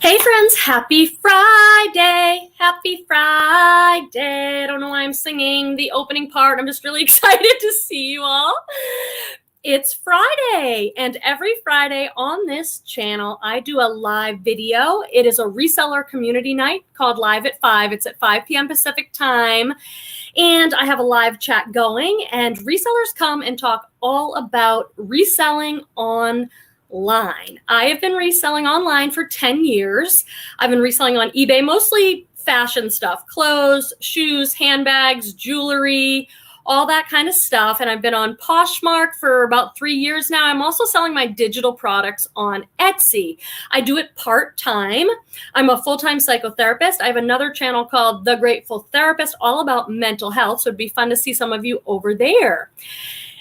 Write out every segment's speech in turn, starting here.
Hey friends, happy Friday. Happy Friday. I don't know why I'm singing the opening part. I'm just really excited to see you all. It's Friday, and every Friday on this channel, I do a live video. It is a reseller community night called Live at 5. It's at 5 p.m. Pacific time, and I have a live chat going, and resellers come and talk all about reselling online. I have been reselling online for 10 years. I've been reselling on eBay, mostly fashion stuff, clothes, shoes, handbags, jewelry, all that kind of stuff. And I've been on Poshmark for about 3 years now. I'm also selling my digital products on Etsy. I do it part-time. I'm a full-time psychotherapist. I have another channel called The Grateful Therapist, all about mental health. So it'd be fun to see some of you over there.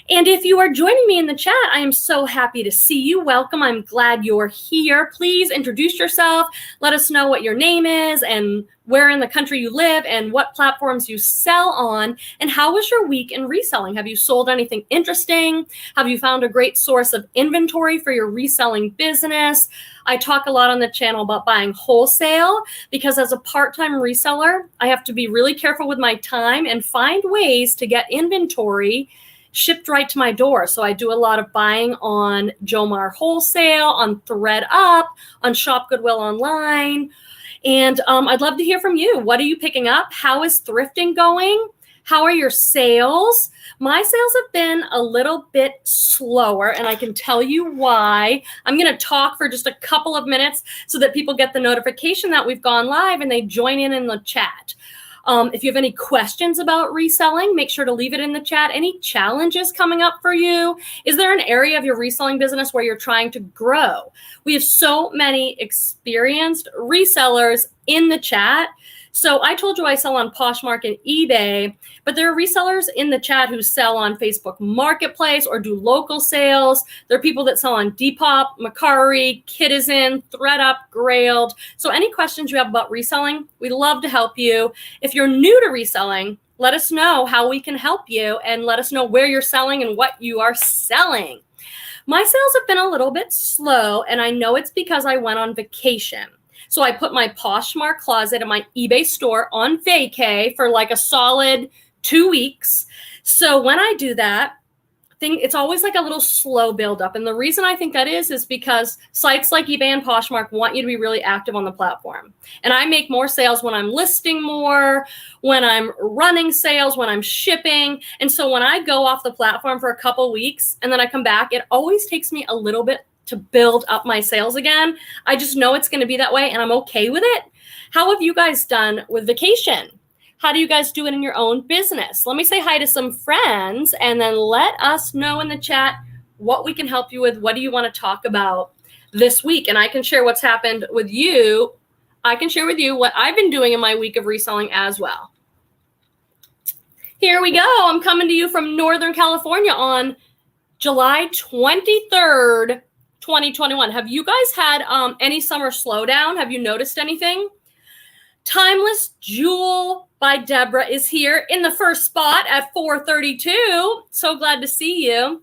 And if you are joining me in the chat, I am so happy to see you. Welcome. I'm glad you're here. Please introduce yourself. Let us know what your name is and where in the country you live and what platforms you sell on. And how was your week in reselling? Have you sold anything interesting? Have you found a great source of inventory for your reselling business? I talk a lot on the channel about buying wholesale because as a part-time reseller, I have to be really careful with my time and find ways to get inventory shipped right to my door. So I do a lot of buying on Jomar Wholesale, on Thredup, on ShopGoodwill Online. And I'd love to hear from you. What are you picking up? How is thrifting going? How are your sales? My sales have been a little bit slower, and I can tell you why. I'm going to talk for just a couple of minutes so that people get the notification that we've gone live and they join in the chat. If you have any questions about reselling, make sure to leave it in the chat. Any challenges coming up for you? Is there an area of your reselling business where you're trying to grow? We have so many experienced resellers in the chat. So I told you I sell on Poshmark and eBay, but there are resellers in the chat who sell on Facebook Marketplace or do local sales. There are people that sell on Depop, Mercari, Kidizen, Thredup, Grailed. So any questions you have about reselling, we'd love to help you. If you're new to reselling, let us know how we can help you and let us know where you're selling and what you are selling. My sales have been a little bit slow, and I know it's because I went on vacation. So I put my Poshmark closet in my eBay store on vacay for like a solid 2 weeks. So when I do that, it's always like a little slow buildup. And the reason I think that is because sites like eBay and Poshmark want you to be really active on the platform. And I make more sales when I'm listing more, when I'm running sales, when I'm shipping. And so when I go off the platform for a couple weeks and then I come back, it always takes me a little bit to build up my sales again. I just know it's going to be that way and I'm okay with it. How have you guys done with vacation? How do you guys do it in your own business? Let me say hi to some friends and then let us know in the chat what we can help you with. What do you want to talk about this week? And I can share what's happened with you. I can share with you what I've been doing in my week of reselling as well. Here we go. I'm coming to you from Northern California on July 23rd, 2021. Have you guys had any summer slowdown? Have you noticed anything? Timeless Jewel by Deborah is here in the first spot at 432. So glad to see you.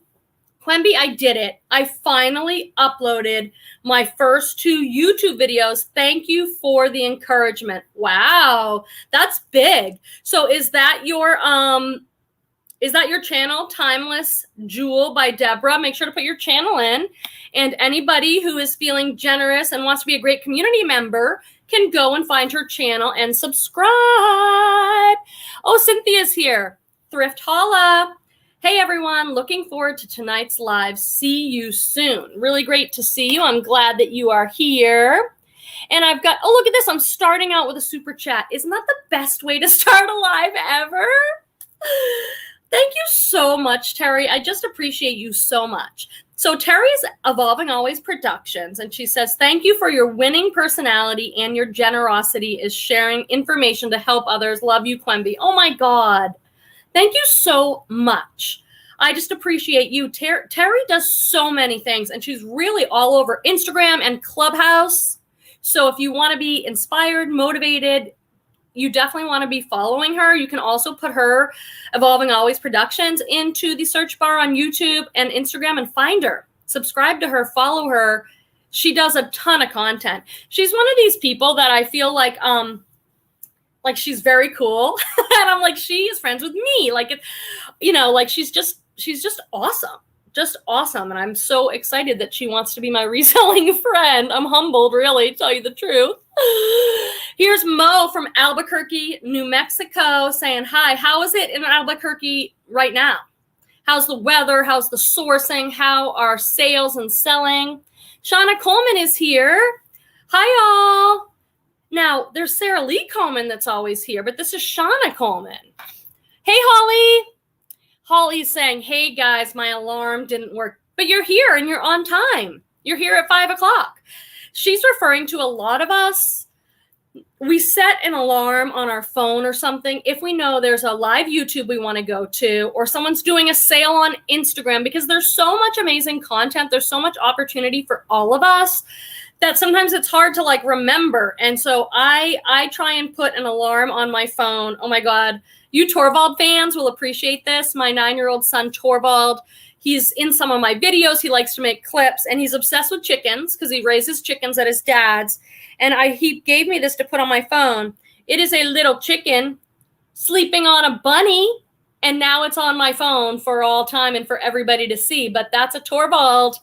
Quemby, I did it. I finally uploaded my first 2 YouTube videos. Thank you for the encouragement. Wow, that's big. So is that your channel, Timeless Jewel by Deborah? Make sure to put your channel in. And anybody who is feeling generous and wants to be a great community member can go and find her channel and subscribe. Oh, Cynthia's here. Thrift Hauls. Hey, everyone. Looking forward to tonight's live. See you soon. Really great to see you. I'm glad that you are here. And I've got, oh, look at this. I'm starting out with a super chat. Isn't that the best way to start a live ever? Thank you so much, Terry. I just appreciate you so much. So Terry's Evolving Always Productions, and she says, thank you for your winning personality and your generosity is sharing information to help others. Love you, Quemby. Oh, my God. Thank you so much. I just appreciate you. Terry does so many things, and she's really all over Instagram and Clubhouse. So if you want to be inspired, motivated, you definitely want to be following her. You can also put her Evolving Always Productions into the search bar on YouTube and Instagram and find her. Subscribe to her, follow her. She does a ton of content. She's one of these people that I feel like she's very cool. And I'm like, she is friends with me. Like, like she's just awesome. Just awesome. And I'm so excited that she wants to be my reselling friend. I'm humbled, really, to tell you the truth. Here's Mo from Albuquerque, New Mexico saying, hi, how is it in Albuquerque right now? How's the weather? How's the sourcing? How are sales and selling? Shauna Coleman is here. Hi, all. Now, there's Sarah Lee Coleman that's always here, but this is Shauna Coleman. Hey, Holly. Holly's saying, hey, guys, my alarm didn't work. But you're here and you're on time. You're here at 5 o'clock. She's referring to a lot of us. We set an alarm on our phone or something if we know there's a live YouTube we want to go to, or someone's doing a sale on Instagram, because there's so much amazing content. There's so much opportunity for all of us that sometimes it's hard to remember. And so I try and put an alarm on my phone. Oh my God. You Torvald fans will appreciate this. My 9-year-old son, Torvald, he's in some of my videos. He likes to make clips, and he's obsessed with chickens because he raises chickens at his dad's. And he gave me this to put on my phone. It is a little chicken sleeping on a bunny, and now it's on my phone for all time and for everybody to see. But that's a Torvald.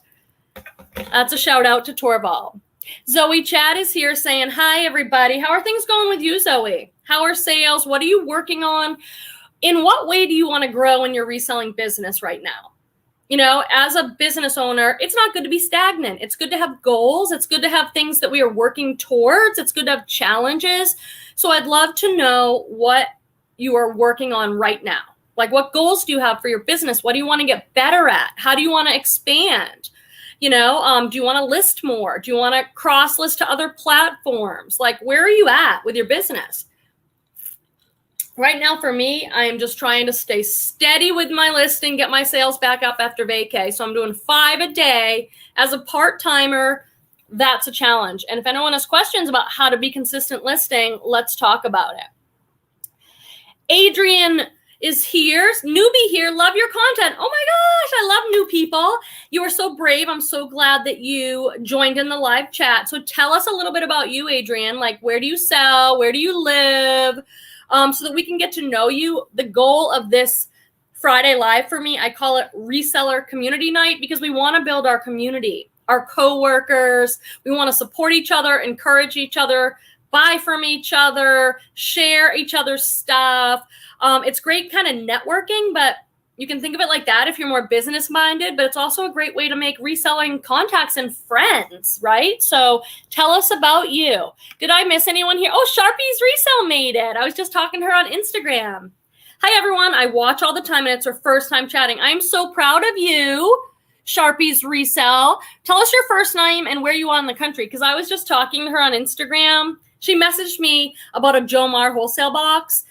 That's a shout out to Torvald. Zoe Chad is here saying, hi, everybody. How are things going with you, Zoe? How are sales? What are you working on? In what way do you want to grow in your reselling business right now? As a business owner, it's not good to be stagnant. It's good to have goals. It's good to have things that we are working towards. It's good to have challenges. So I'd love to know what you are working on right now. Like, what goals do you have for your business? What do you want to get better at? How do you want to expand? Do you want to list more? Do you want to cross list to other platforms? Like, where are you at with your business? Right now, for me, I am just trying to stay steady with my listing, get my sales back up after vacay. So I'm doing 5 a day as a part-timer. That's a challenge. And if anyone has questions about how to be consistent listing, let's talk about it. Adrian is here. Newbie here. Love your content. Oh my gosh, I love new people. You are so brave. I'm so glad that you joined in the live chat. So tell us a little bit about you, Adrian. Like, where do you sell? Where do you live? So that we can get to know you. The goal of this Friday Live for me, I call it Reseller Community Night, because we want to build our community, our coworkers. We want to support each other, encourage each other, buy from each other, share each other's stuff. It's great kind of networking, but you can think of it like that if you're more business minded, but it's also a great way to make reselling contacts and friends, right? So tell us about you. Did I miss anyone here? Oh, Sharpie's Resell made it. I was just talking to her on Instagram. Hi, everyone. I watch all the time, and it's her first time chatting. I'm so proud of you, Sharpie's Resell. Tell us your first name and where you are in the country, because I was just talking to her on Instagram. She messaged me about a Jomar Wholesale box.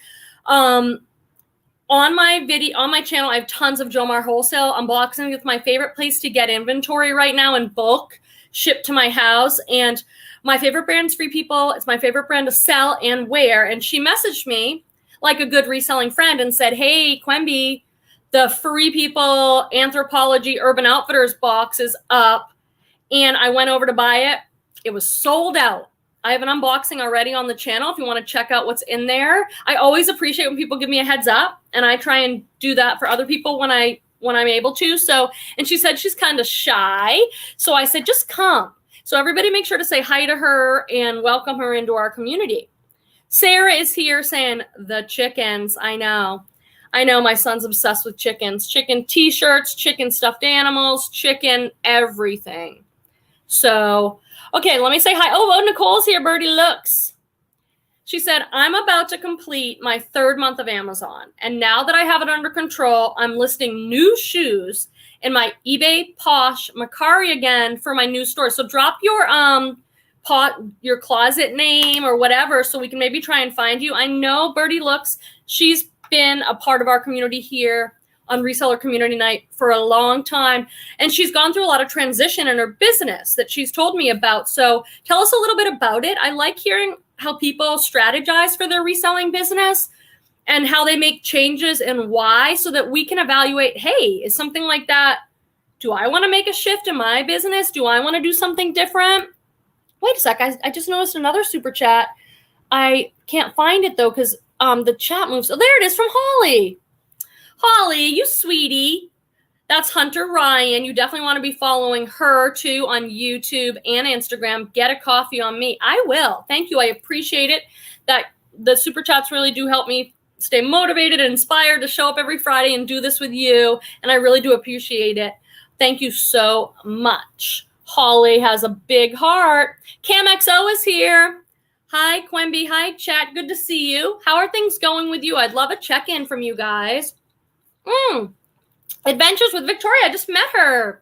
On my channel, I have tons of Jomar Wholesale unboxing. It's my favorite place to get inventory right now in bulk, shipped to my house. And my favorite brand's Free People. It's my favorite brand to sell and wear. And she messaged me like a good reselling friend and said, hey, Quemby, the Free People Anthropology Urban Outfitters box is up. And I went over to buy it. It was sold out. I have an unboxing already on the channel if you want to check out what's in there. I always appreciate when people give me a heads up, and I try and do that for other people when I'm able to. So, and she said she's kind of shy. So I said, just come. So everybody make sure to say hi to her and welcome her into our community. Sarah is here saying the chickens. I know my son's obsessed with chickens, chicken t-shirts, chicken stuffed animals, chicken everything. So, okay, let me say hi. Oh, Nicole's here. Birdie looks. She said, I'm about to complete my 3rd month of Amazon. And now that I have it under control, I'm listing new shoes in my eBay Posh Macari again for my new store. So drop your your closet name or whatever so we can maybe try and find you. I know Birdie looks. She's been a part of our community here on Reseller Community Night for a long time. And she's gone through a lot of transition in her business that she's told me about. So tell us a little bit about it. I like hearing how people strategize for their reselling business and how they make changes and why, so that we can evaluate, hey, is something like that Do I want to make a shift in my business? Do I want to do something different? Wait a sec. I just noticed another super chat. I can't find it though because the chat moves. Oh, there it is from Holly. Holly, you sweetie. That's Hunter Ryan. You definitely want to be following her too on YouTube and Instagram. Get a coffee on me. I will. Thank you. I appreciate it. That the super chats really do help me stay motivated and inspired to show up every Friday and do this with you. And I really do appreciate it. Thank you so much. Holly has a big heart. Cam XO is here. Hi, Quemby. Hi, chat. Good to see you. How are things going with you? I'd love a check-in from you guys. Adventures with Victoria. I just met her.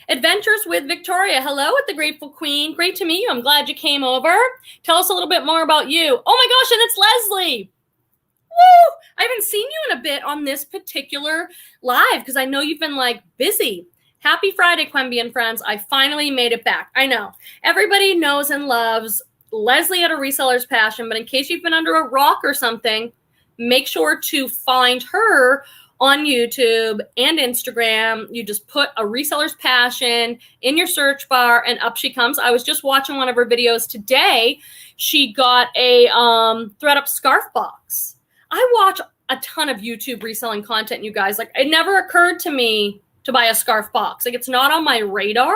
Adventures with Victoria. Hello at the Grateful Queen. Great to meet you. I'm glad you came over. Tell us a little bit more about you. Oh my gosh, and it's Leslie. Woo! I haven't seen you in a bit on this particular live because I know you've been like busy. Happy Friday, Quemby and friends. I finally made it back. I know. Everybody knows and loves Leslie at A Reseller's Passion, but in case you've been under a rock or something, make sure to find her on YouTube and Instagram. You just put A Reseller's Passion in your search bar and up she comes. I was just watching one of her videos today. She got a Thredup scarf box. I watch a ton of YouTube reselling content, you guys. Like, it never occurred to me to buy a scarf box. Like, it's not on my radar,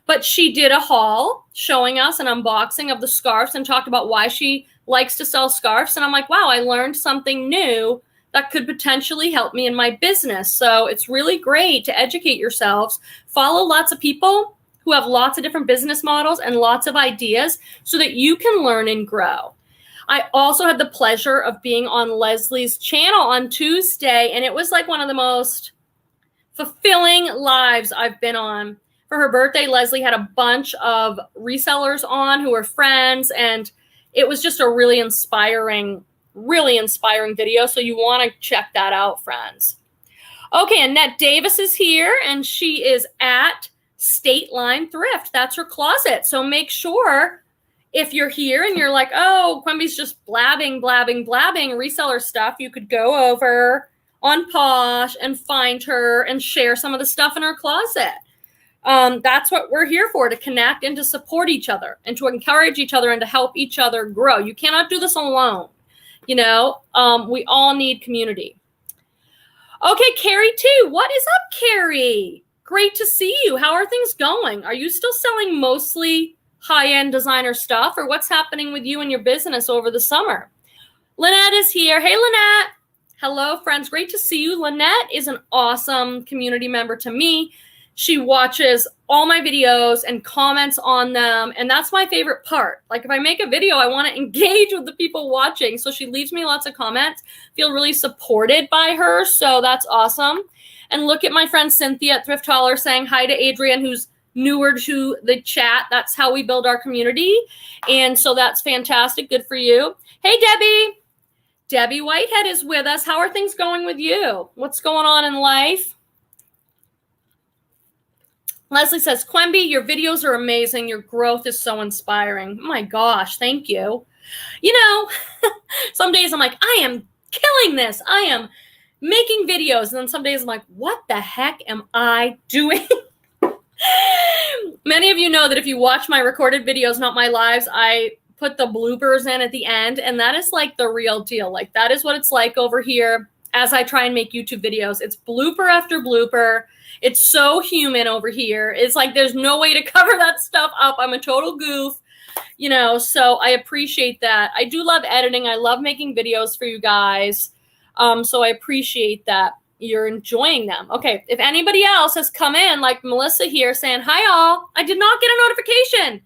but she did a haul showing us an unboxing of the scarves and talked about why she likes to sell scarves. And I'm like, wow, I learned something new that could potentially help me in my business. So it's really great to educate yourselves. Follow lots of people who have lots of different business models and lots of ideas so that you can learn and grow. I also had the pleasure of being on Leslie's channel on Tuesday, and it was like one of the most fulfilling lives I've been on. For her birthday, Leslie had a bunch of resellers on who were friends, and it was just a really inspiring video. So you want to check that out, friends. Okay, Annette Davis is here, and she is at State Line Thrift. That's her closet. So make sure if you're here and you're like, oh, Quemby's just blabbing reseller stuff, you could go over on Posh and find her and share some of the stuff in her closet. That's what we're here for, to connect and to support each other and to encourage each other and to help each other grow. You cannot do this alone. You know, we all need community. Okay, Carrie too. What is up, Carrie? Great to see you. How are things going? Are you still selling mostly high-end designer stuff, or what's happening with you and your business over the summer? Lynette is here. Hey, Lynette. Hello, friends. Great to see you. Lynette is an awesome community member to me. She watches all my videos and comments on them, and that's my favorite part. Like, if I make a video, I want to engage with the people watching, so she leaves me lots of comments. Feel really supported by her, so that's awesome. And look at my friend Cynthia at Thrift Hauls saying hi to Adrienne, who's newer to the chat. That's how we build our community, and so that's fantastic. Good for you. Hey, Debbie. Debi Whitehead is with us. How are things going with you? What's going on in life? Leslie says, Quemby, your videos are amazing. Your growth is so inspiring. Oh my gosh, thank you. You know, some days I'm like, I am killing this. I am making videos. And then some days I'm like, what the heck am I doing? Many of you know that if you watch my recorded videos, not my lives, I put the bloopers in at the end. And that is like the real deal. Like, that is what it's like over here as I try and make YouTube videos. It's blooper after blooper. It's so human over here. It's like there's no way to cover that stuff up. I'm a total goof, you know, so I appreciate that. I do love editing. I love making videos for you guys. So I appreciate that you're enjoying them. Okay, if anybody else has come in, like Melissa here saying, hi all, I did not get a notification.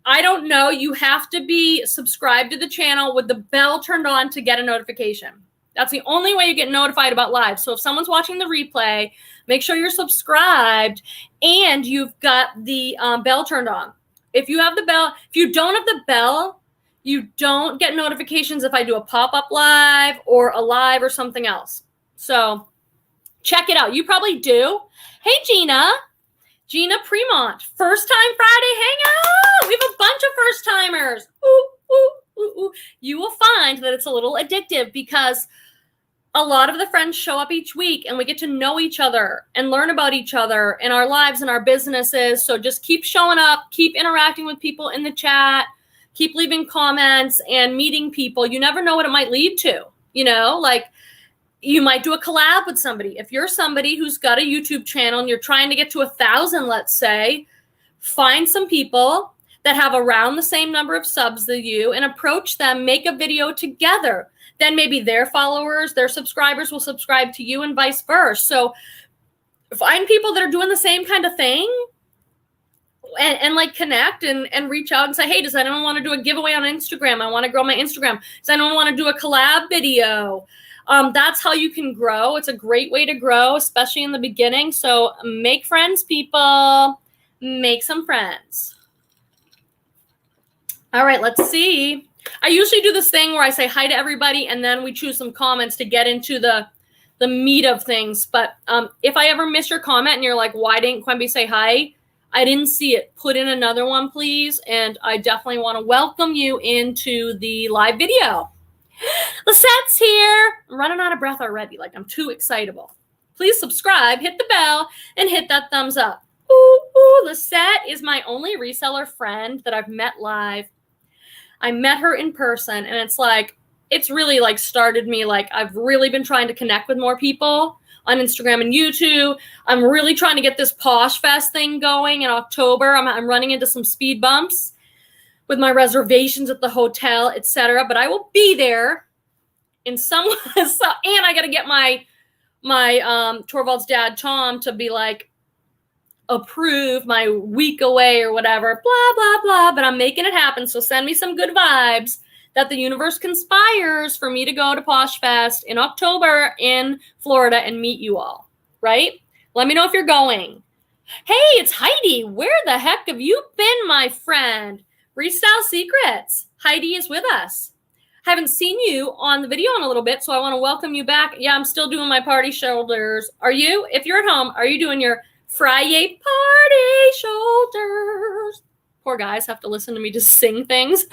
I don't know. You have to be subscribed to the channel with the bell turned on to get a notification. That's the only way you get notified about live. So if someone's watching the replay, make sure you're subscribed and you've got the bell turned on. If you have the bell, if you don't have the bell, you don't get notifications if I do a pop-up live or a live or something else. So check it out. You probably do. Hey, Gina Premont, first time Friday hangout. We have a bunch of first timers. Ooh, ooh, ooh, ooh. You will find that it's a little addictive because a lot of the friends show up each week and we get to know each other and learn about each other and our lives and our businesses. So just keep showing up, keep interacting with people in the chat, keep leaving comments and meeting people. You never know what it might lead to, you know, like you might do a collab with somebody. If you're somebody who's got a YouTube channel and you're trying to get to 1,000, let's say, find some people that have around the same number of subs as you and approach them, make a video together. Then maybe their followers, their subscribers will subscribe to you and vice versa. So find people that are doing the same kind of thing and like connect and reach out and say, hey, does anyone want to do a giveaway on Instagram? I want to grow my Instagram. Does anyone want to do a collab video? That's how you can grow. It's a great way to grow, especially in the beginning. So make friends, people. Make some friends. All right, let's see. I usually do this thing where I say hi to everybody and then we choose some comments to get into the meat of things. But if I ever miss your comment and you're like, why didn't Quimby say hi? I didn't see it. Put in another one, please. And I definitely want to welcome you into the live video. Lisette's here. I'm running out of breath already. Like I'm too excitable. Please subscribe, hit the bell, and hit that thumbs up. Ooh, Lisette is my only reseller friend that I've met live. I met her in person and it's really like started me. Like I've really been trying to connect with more people on Instagram and YouTube. I'm really trying to get this Posh Fest thing going in October. I'm running into some speed bumps with my reservations at the hotel, etc. But I will be there in some and I got to get my Torvald's dad, Tom, to be like, approve my week away or whatever, blah, blah, blah. But I'm making it happen. So send me some good vibes that the universe conspires for me to go to Posh Fest in October in Florida and meet you all, right? Let me know if you're going. Hey, it's Heidi. Where the heck have you been, my friend? Restyle Secrets. Heidi is with us. Haven't seen you on the video in a little bit, so I want to welcome you back. Yeah, I'm still doing my party shoulders. Are you? If you're at home, are you doing your Friday party shoulders? Poor guys have to listen to me just sing things.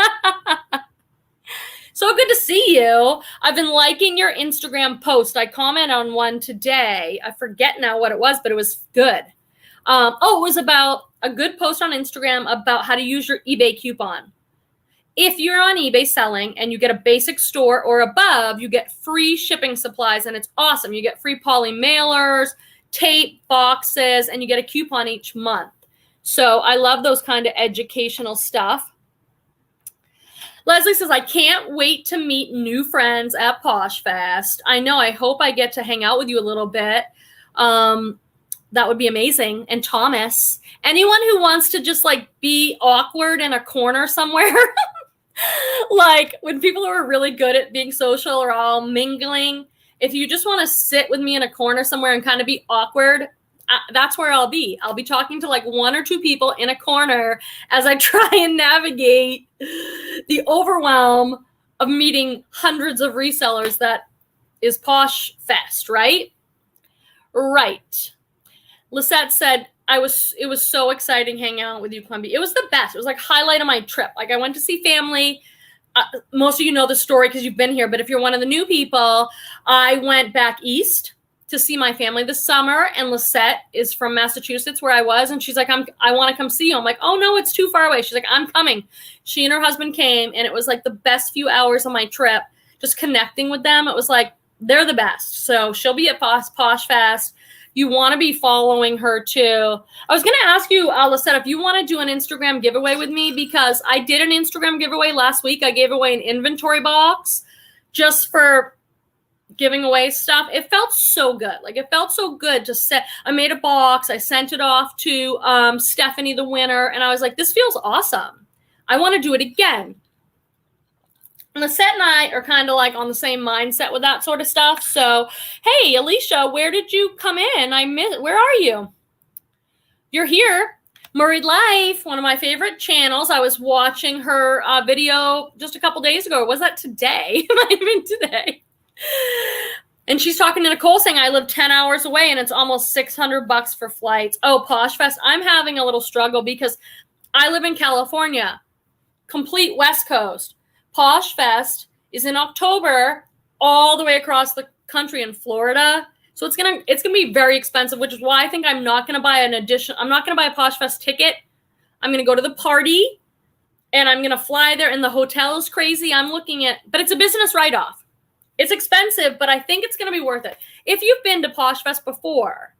So good to see you. I've been liking your Instagram post. I commented on one today. I forget now what it was, but it was good. It was about a good post on Instagram about how to use your eBay coupon. If you're on eBay selling and you get a basic store or above, you get free shipping supplies and it's awesome. You get free poly mailers, tape, boxes, and you get a coupon each month. So I love those kind of educational stuff. Leslie says, I can't wait to meet new friends at Posh Fest. I know. I hope I get to hang out with you a little bit. That would be amazing. And Thomas, anyone who wants to just like be awkward in a corner somewhere, like when people who are really good at being social are all mingling, if you just want to sit with me in a corner somewhere and kind of be awkward, that's where I'll be. I'll be talking to like one or two people in a corner as I try and navigate the overwhelm of meeting hundreds of resellers that is Posh Fest, right? Right. Lisette said, it was so exciting hanging out with you, Quimby. It was the best. It was like highlight of my trip. Like I went to see family. Most of you know the story because you've been here, but if you're one of the new people, I went back east to see my family this summer, and Lisette is from Massachusetts where I was, and she's like, I want to come see you. I'm like, oh no, it's too far away. She's like, I'm coming. She and her husband came, and it was like the best few hours of my trip, just connecting with them. It was like, they're the best. So she'll be at Posh Fest. You want to be following her too. I was going to ask you, Lisette, if you want to do an Instagram giveaway with me, because I did an Instagram giveaway last week. I gave away an inventory box just for giving away stuff. It felt so good. Like it felt so good to set. I made a box. I sent it off to Stephanie, the winner. And I was like, this feels awesome. I want to do it again. Lisette and I are kind of like on the same mindset with that sort of stuff. So, hey, Alicia, where did you come in? Where are you? You're here. Murrayed Life, one of my favorite channels. I was watching her video just a couple days ago. Or was that today? It might have been today. And she's talking to Nicole saying, I live 10 hours away and it's almost $600 for flights. Oh, Posh Fest. I'm having a little struggle because I live in California, complete West Coast. Posh Fest is in October all the way across the country in Florida. So it's gonna be very expensive, which is why I think I'm not gonna buy a Posh Fest ticket. I'm gonna go to the party and I'm gonna fly there, and the hotel is crazy. But it's a business write-off. It's expensive, but I think it's gonna be worth it. If you've been to Posh Fest before,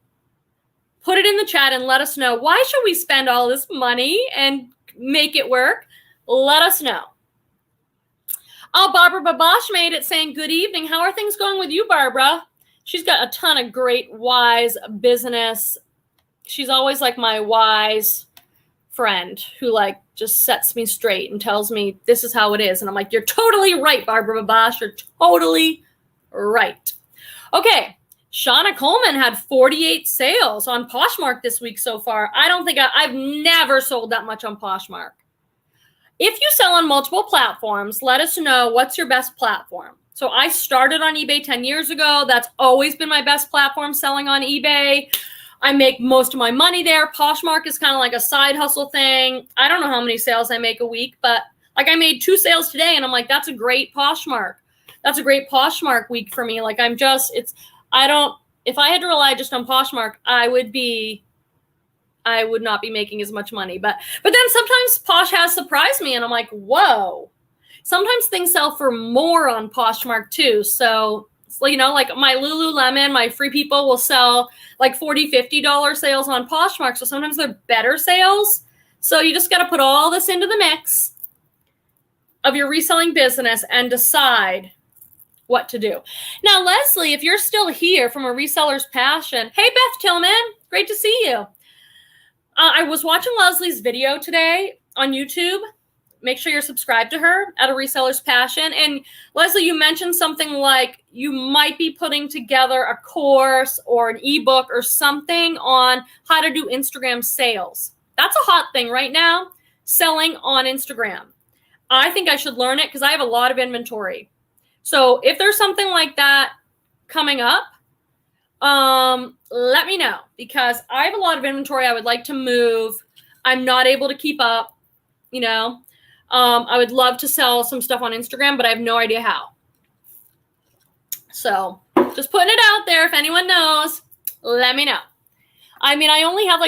put it in the chat and let us know. Why should we spend all this money and make it work? Let us know. Oh, Barbara Babosh made it, saying good evening. How are things going with you, Barbara? She's got a ton of great, wise business. She's always like my wise friend who like just sets me straight and tells me this is how it is. And I'm like, you're totally right, Barbara Babosh. You're totally right. Okay. Shauna Coleman had 48 sales on Poshmark this week so far. I've never sold that much on Poshmark. If you sell on multiple platforms, let us know what's your best platform. So I started on eBay 10 years ago. That's always been my best platform, selling on eBay. I make most of my money there. Poshmark is kind of like a side hustle thing. I don't know how many sales I make a week, but like I made 2 sales today and I'm like, that's a great Poshmark. That's a great Poshmark week for me. Like if I had to rely just on Poshmark, I would not be making as much money. But then sometimes Posh has surprised me and I'm like, whoa. Sometimes things sell for more on Poshmark too. So, like my Lululemon, my Free People will sell like $40, $50 sales on Poshmark. So sometimes they're better sales. So you just got to put all this into the mix of your reselling business and decide what to do. Now, Leslie, if you're still here from A Reseller's Passion, hey, Beth Tillman, great to see you. I was watching Leslie's video today on YouTube. Make sure you're subscribed to her at A Reseller's Passion. And Leslie, you mentioned something like you might be putting together a course or an ebook or something on how to do Instagram sales. That's a hot thing right now, selling on Instagram. I think I should learn it because I have a lot of inventory. So if there's something like that coming up, let me know because I have a lot of inventory I would like to move. I'm not able to keep up, I would love to sell some stuff on Instagram, but I have no idea how. So just putting it out there. If anyone knows, let me know. I mean, I only have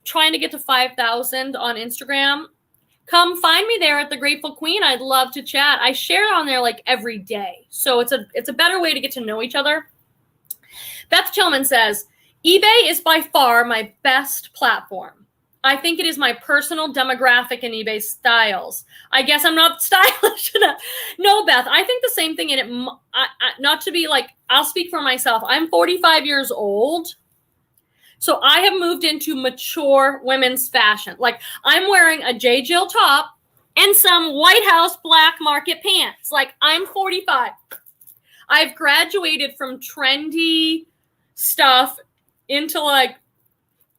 trying to get to 5,000 on Instagram. Come find me there at The Grateful Queen. I'd love to chat. I share on there like every day. So it's a better way to get to know each other. Beth Tillman says, eBay is by far my best platform. I think it is my personal demographic in eBay styles. I guess I'm not stylish enough. No, Beth, I think the same thing. And not to be like, I'll speak for myself. I'm 45 years old. So I have moved into mature women's fashion. Like I'm wearing a J. Jill top and some White House black market pants. Like I'm 45. I've graduated from trendy stuff into like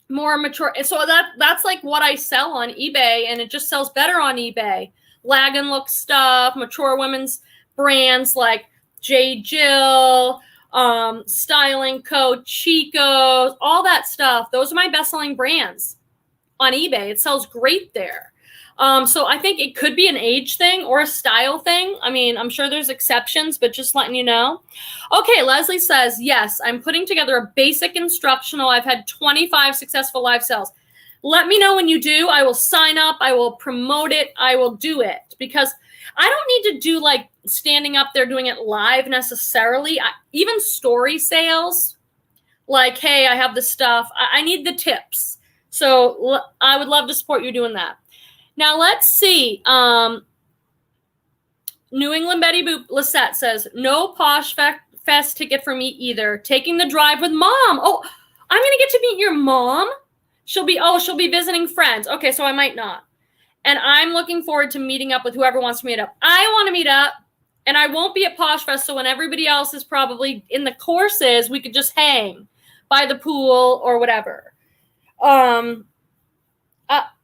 more mature. So that's like what I sell on eBay, and it just sells better on eBay. Lag and Look stuff, mature women's brands like J. Jill, Styling Co., Chico's, all that stuff. Those are my best-selling brands on eBay. It sells great there. So I think it could be an age thing or a style thing. I mean, I'm sure there's exceptions, but just letting you know. Okay, Leslie says, yes, I'm putting together a basic instructional. I've had 25 successful live sales. Let me know when you do. I will sign up. I will promote it. I will do it because I don't need to do like standing up there doing it live necessarily. Even story sales, like, hey, I have this stuff. I need the tips. So I would love to support you doing that. Now, let's see. New England Betty Boop Lisette says, no Posh Fest ticket for me either. Taking the drive with mom. Oh, I'm going to get to meet your mom? She'll be visiting friends. Okay, so I might not. And I'm looking forward to meeting up with whoever wants to meet up. I want to meet up, and I won't be at Posh Fest, so when everybody else is probably in the courses, we could just hang by the pool or whatever.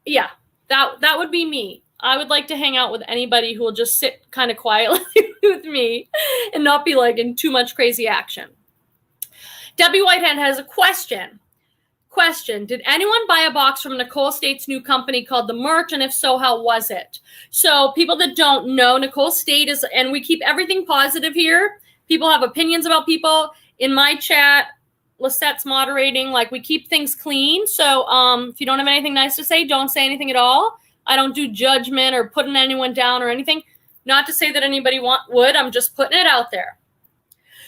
Yeah. That would be me. I would like to hang out with anybody who will just sit kind of quietly with me and not be like in too much crazy action. Debi Whitehead has a question. Did anyone buy a box from Nicole State's new company called The Merch? And if so, how was it? So people that don't know, Nicole State is, and we keep everything positive here People have opinions about people. In my chat, Lisette's moderating, like, we keep things clean. So if you don't have anything nice to say, don't say anything at all. I don't do judgment or putting anyone down or anything. Not to say that anybody would. I'm just putting it out there.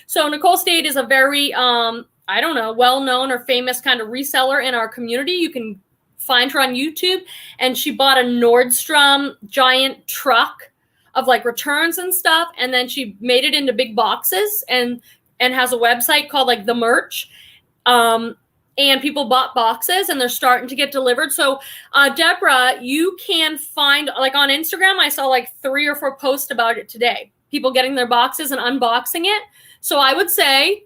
So Nicole Stade is a very, I don't know, well-known or famous kind of reseller in our community. You can find her on YouTube. And she bought a Nordstrom giant truck of like returns and stuff. And then she made it into big boxes and has a website called like The Merch. And people bought boxes and they're starting to get delivered. So Deborah, you can find, like on Instagram, I saw like 3 or 4 posts about it today. People getting their boxes and unboxing it. So I would say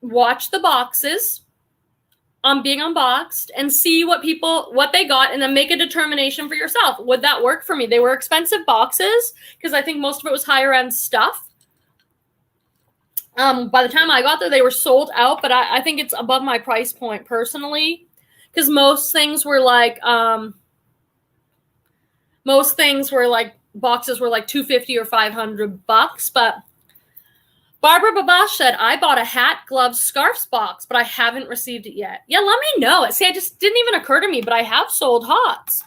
watch the boxes being unboxed and see what they got and then make a determination for yourself. Would that work for me? They were expensive boxes because I think most of it was higher end stuff. By the time I got there, they were sold out, but I think it's above my price point personally, because most things were like boxes were like $250 or $500. But Barbara Babash said, I bought a hat, gloves, scarves box, but I haven't received it yet. Yeah, let me know. See, it just didn't even occur to me, but I have sold hats.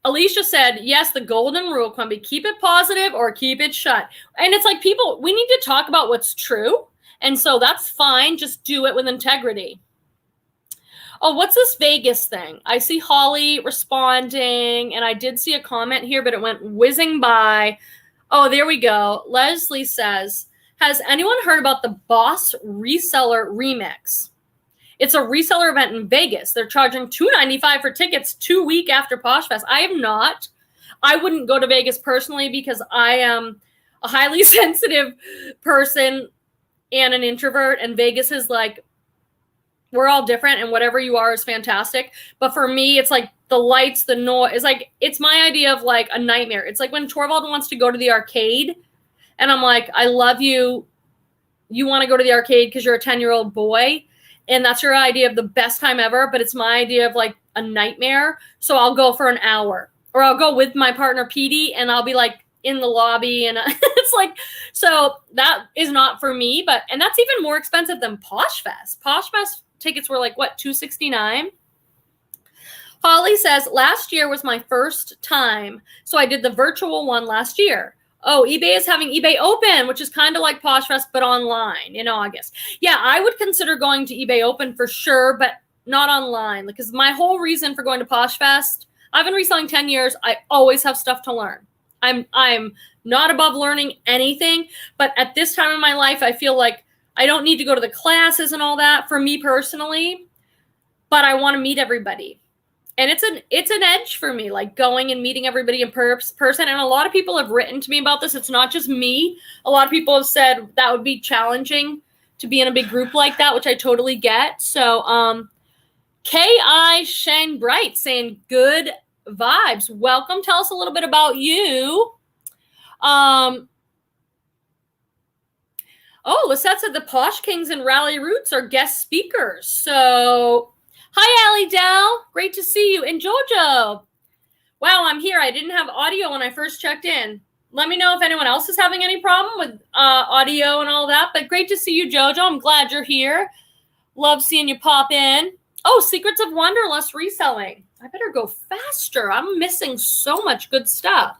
Alicia said, yes, the golden rule, Quimby, keep it positive or keep it shut. And it's like, people, we need to talk about what's true. And so that's fine. Just do it with integrity. Oh, what's this Vegas thing? I see Holly responding, and I did see a comment here, but it went whizzing by. Oh, there we go. Leslie says, has anyone heard about the Boss Reseller Remix? It's a reseller event in Vegas. They're charging $295 for tickets 2 weeks after PoshFest. I have not. I wouldn't go to Vegas personally because I am a highly sensitive person and an introvert, and Vegas is like, we're all different, and whatever you are is fantastic. But for me, it's like the lights, the noise, it's my idea of like a nightmare. It's like when Torvald wants to go to the arcade, and I'm like, I love you. You want to go to the arcade because you're a 10-year-old boy, and that's your idea of the best time ever, but it's my idea of like a nightmare. So I'll go for an hour, or I'll go with my partner, Petey, and I'll be like in the lobby, and it's like, so that is not for me. And that's even more expensive than PoshFest. PoshFest tickets were like, what, $269? Holly says, last year was my first time, so I did the virtual one last year. Oh, eBay is having eBay Open, which is kind of like PoshFest, but online in August. Yeah, I would consider going to eBay Open for sure, but not online, because my whole reason for going to PoshFest, I've been reselling 10 years. I always have stuff to learn. I'm not above learning anything, but at this time in my life, I feel like I don't need to go to the classes and all that for me personally, but I want to meet everybody. And it's an edge for me, like going and meeting everybody in person. And a lot of people have written to me about this. It's not just me. A lot of people have said that would be challenging to be in a big group like that, which I totally get. So K.I. Shane Bright saying good vibes. Welcome. Tell us a little bit about you. Oh, Lisette said the Posh Kings and Rally Roots are guest speakers. So, hi, Allie Dell. Great to see you. And Jojo. Wow, I'm here. I didn't have audio when I first checked in. Let me know if anyone else is having any problem with audio and all that. But great to see you, Jojo. I'm glad you're here. Love seeing you pop in. Oh, Secrets of Wanderlust reselling. I better go faster. I'm missing so much good stuff.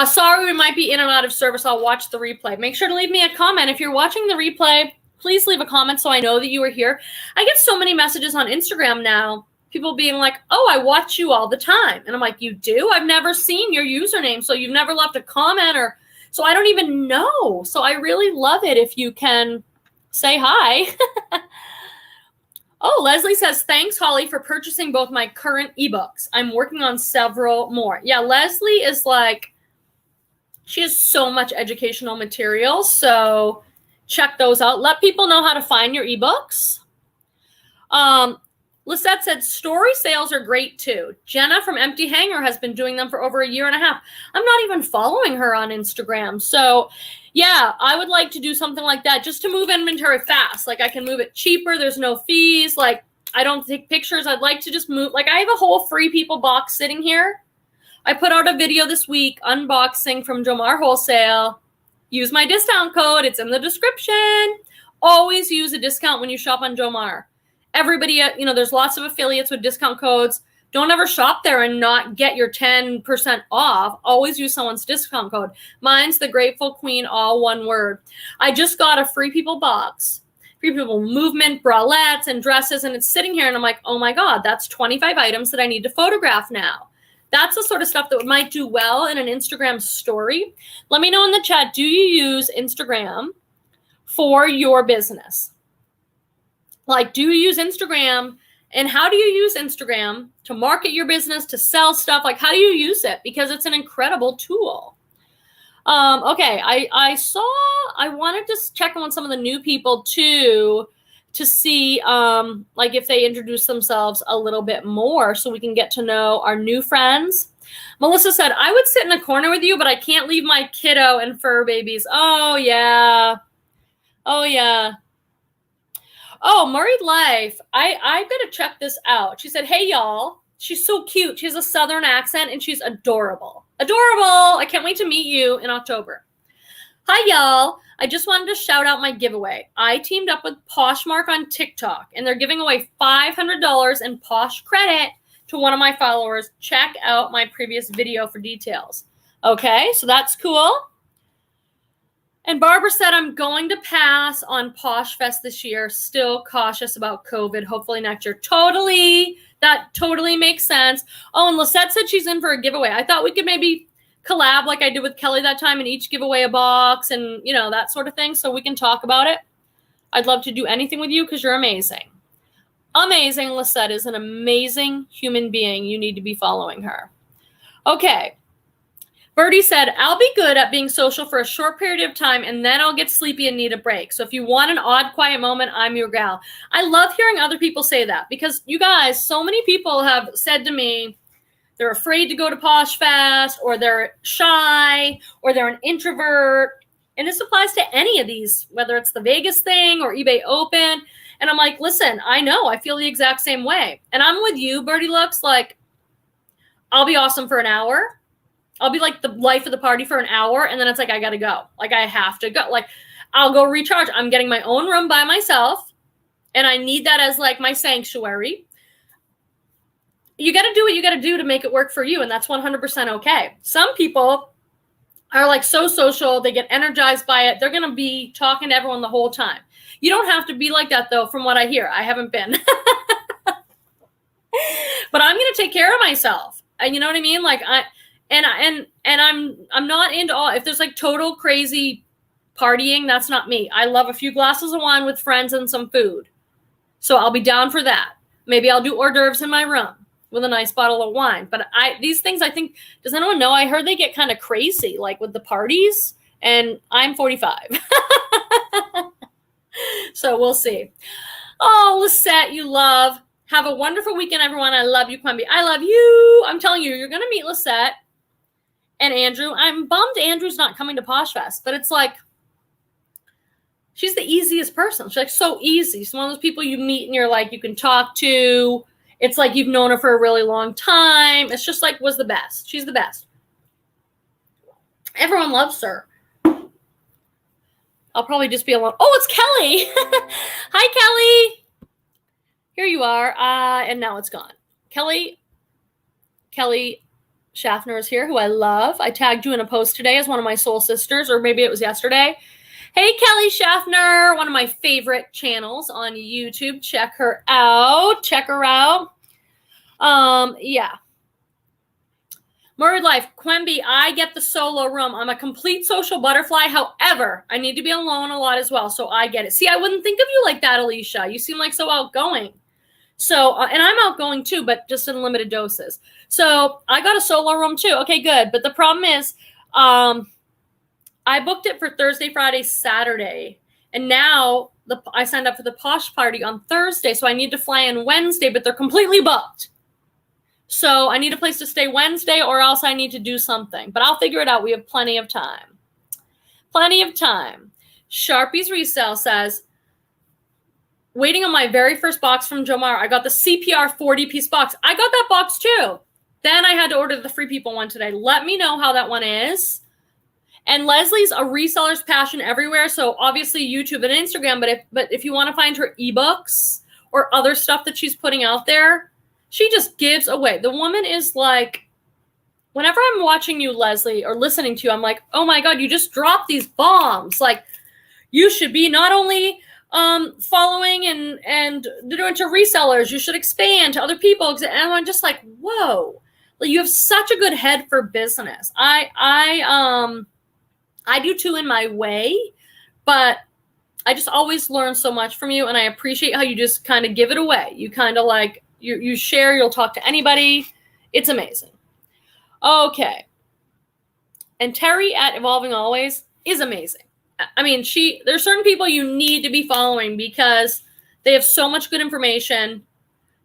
Sorry, we might be in and out of service. I'll watch the replay. Make sure to leave me a comment. If you're watching the replay, please leave a comment so I know that you are here. I get so many messages on Instagram now, people being like, oh, I watch you all the time. And I'm like, you do? I've never seen your username, so you've never left a comment, or so I don't even know. So I really love it if you can say hi. Oh, Leslie says, thanks, Holly, for purchasing both my current ebooks. I'm working on several more. Yeah, Leslie is like, she has so much educational material, so check those out. Let people know how to find your ebooks. Lisette said, story sales are great too. Jenna from Empty Hanger has been doing them for over 1.5 years. I'm not even following her on Instagram. So yeah, I would like to do something like that just to move inventory fast. Like I can move it cheaper. There's no fees. Like I don't take pictures. I'd like to just move. Like I have a whole Free People box sitting here. I put out a video this week unboxing from Jomar Wholesale. Use my discount code. It's in the description. Always use a discount when you shop on Jomar. Everybody, there's lots of affiliates with discount codes. Don't ever shop there and not get your 10% off. Always use someone's discount code. Mine's the Grateful Queen, all one word. I just got a Free People box. Free People movement, bralettes, and dresses, and it's sitting here, and I'm like, oh my God, that's 25 items that I need to photograph now. That's the sort of stuff that might do well in an Instagram story. Let me know in the chat, do you use Instagram for your business? Like, do you use Instagram, and how do you use Instagram to market your business, to sell stuff? Like, how do you use it? Because it's an incredible tool. Okay, I wanted to check on some of the new people too, to see like if they introduce themselves a little bit more so we can get to know our new friends. Melissa said, I would sit in a corner with you, but I can't leave my kiddo and fur babies. Oh, yeah. Oh, yeah. Oh, Married Life. I gotta check this out. She said, hey, y'all. She's so cute. She has a Southern accent, and she's adorable. Adorable. I can't wait to meet you in October. Hi, y'all. I just wanted to shout out my giveaway. I teamed up with Poshmark on TikTok, and they're giving away $500 in Posh credit to one of my followers. Check out my previous video for details. Okay, so that's cool. And Barbara said, I'm going to pass on Posh Fest this year. Still cautious about COVID. Hopefully next year. Totally. That totally makes sense. Oh, and Lisette said she's in for a giveaway. I thought we could maybe collab like I did with Kelly that time and each give away a box and, that sort of thing so we can talk about it. I'd love to do anything with you because you're amazing. Amazing. Lisette is an amazing human being. You need to be following her. Okay. Birdie said, I'll be good at being social for a short period of time and then I'll get sleepy and need a break. So if you want an odd, quiet moment, I'm your gal. I love hearing other people say that because you guys, so many people have said to me, they're afraid to go to Posh Fest, or they're shy, or they're an introvert. And this applies to any of these, whether it's the Vegas thing or eBay Open. And I'm like, listen, I know, I feel the exact same way. And I'm with you, Birdie Looks, like, I'll be awesome for an hour. I'll be like the life of the party for an hour. And then it's like, I got to go. Like, I have to go. Like, I'll go recharge. I'm getting my own room by myself. And I need that as like my sanctuary. You got to do what you got to do to make it work for you. And that's 100% okay. Some people are like so social. They get energized by it. They're going to be talking to everyone the whole time. You don't have to be like that though, from what I hear. I haven't been. But I'm going to take care of myself. And you know what I mean? Like I'm not into all, if there's like total crazy partying, that's not me. I love a few glasses of wine with friends and some food. So I'll be down for that. Maybe I'll do hors d'oeuvres in my room with a nice bottle of wine. But these things, I think, does anyone know? I heard they get kind of crazy, like with the parties, and I'm 45. So we'll see. Oh, Lisette, you love. Have a wonderful weekend, everyone. I love you, Quimby. I love you. I'm telling you, you're going to meet Lisette and Andrew. I'm bummed Andrew's not coming to Posh Fest, but it's like, she's the easiest person. She's like so easy. She's one of those people you meet and you're like, you can talk to. It's like you've known her for a really long time. It's just like, was the best. She's the best. Everyone loves her. I'll probably just be alone. Oh, it's Kelly. Hi, Kelly. Here you are. And now it's gone. Kelly Schaffner is here, who I love. I tagged you in a post today as one of my soul sisters, or maybe it was yesterday. Hey, Kelly Schaffner, one of my favorite channels on YouTube. Check her out. Check her out. Yeah. Married Life, Quimby, I get the solo room. I'm a complete social butterfly. However, I need to be alone a lot as well, so I get it. See, I wouldn't think of you like that, Alicia. You seem like so outgoing. So, and I'm outgoing too, but just in limited doses. So I got a solo room too. Okay, good. But the problem is, I booked it for Thursday, Friday, Saturday. And now I signed up for the Posh party on Thursday. So I need to fly in Wednesday, but they're completely booked. So I need a place to stay Wednesday or else I need to do something. But I'll figure it out. We have plenty of time. Plenty of time. Sharpie's Resale says, waiting on my very first box from Jomar. I got the CPR 40-piece box. I got that box too. Then I had to order the Free People one today. Let me know how that one is. And Leslie's a reseller's passion everywhere. So obviously YouTube and Instagram, but if you want to find her ebooks or other stuff that she's putting out there, she just gives away. The woman is like, whenever I'm watching you, Leslie, or listening to you, I'm like, oh my God, you just dropped these bombs. Like, you should be not only following and doing to resellers, you should expand to other people. And I'm just like, whoa, like, you have such a good head for business. I do too in my way, but I just always learn so much from you. And I appreciate how you just kind of give it away. You kind of like, you share, you'll talk to anybody. It's amazing. Okay. And Terry at Evolving Always is amazing. I mean, there's certain people you need to be following because they have so much good information.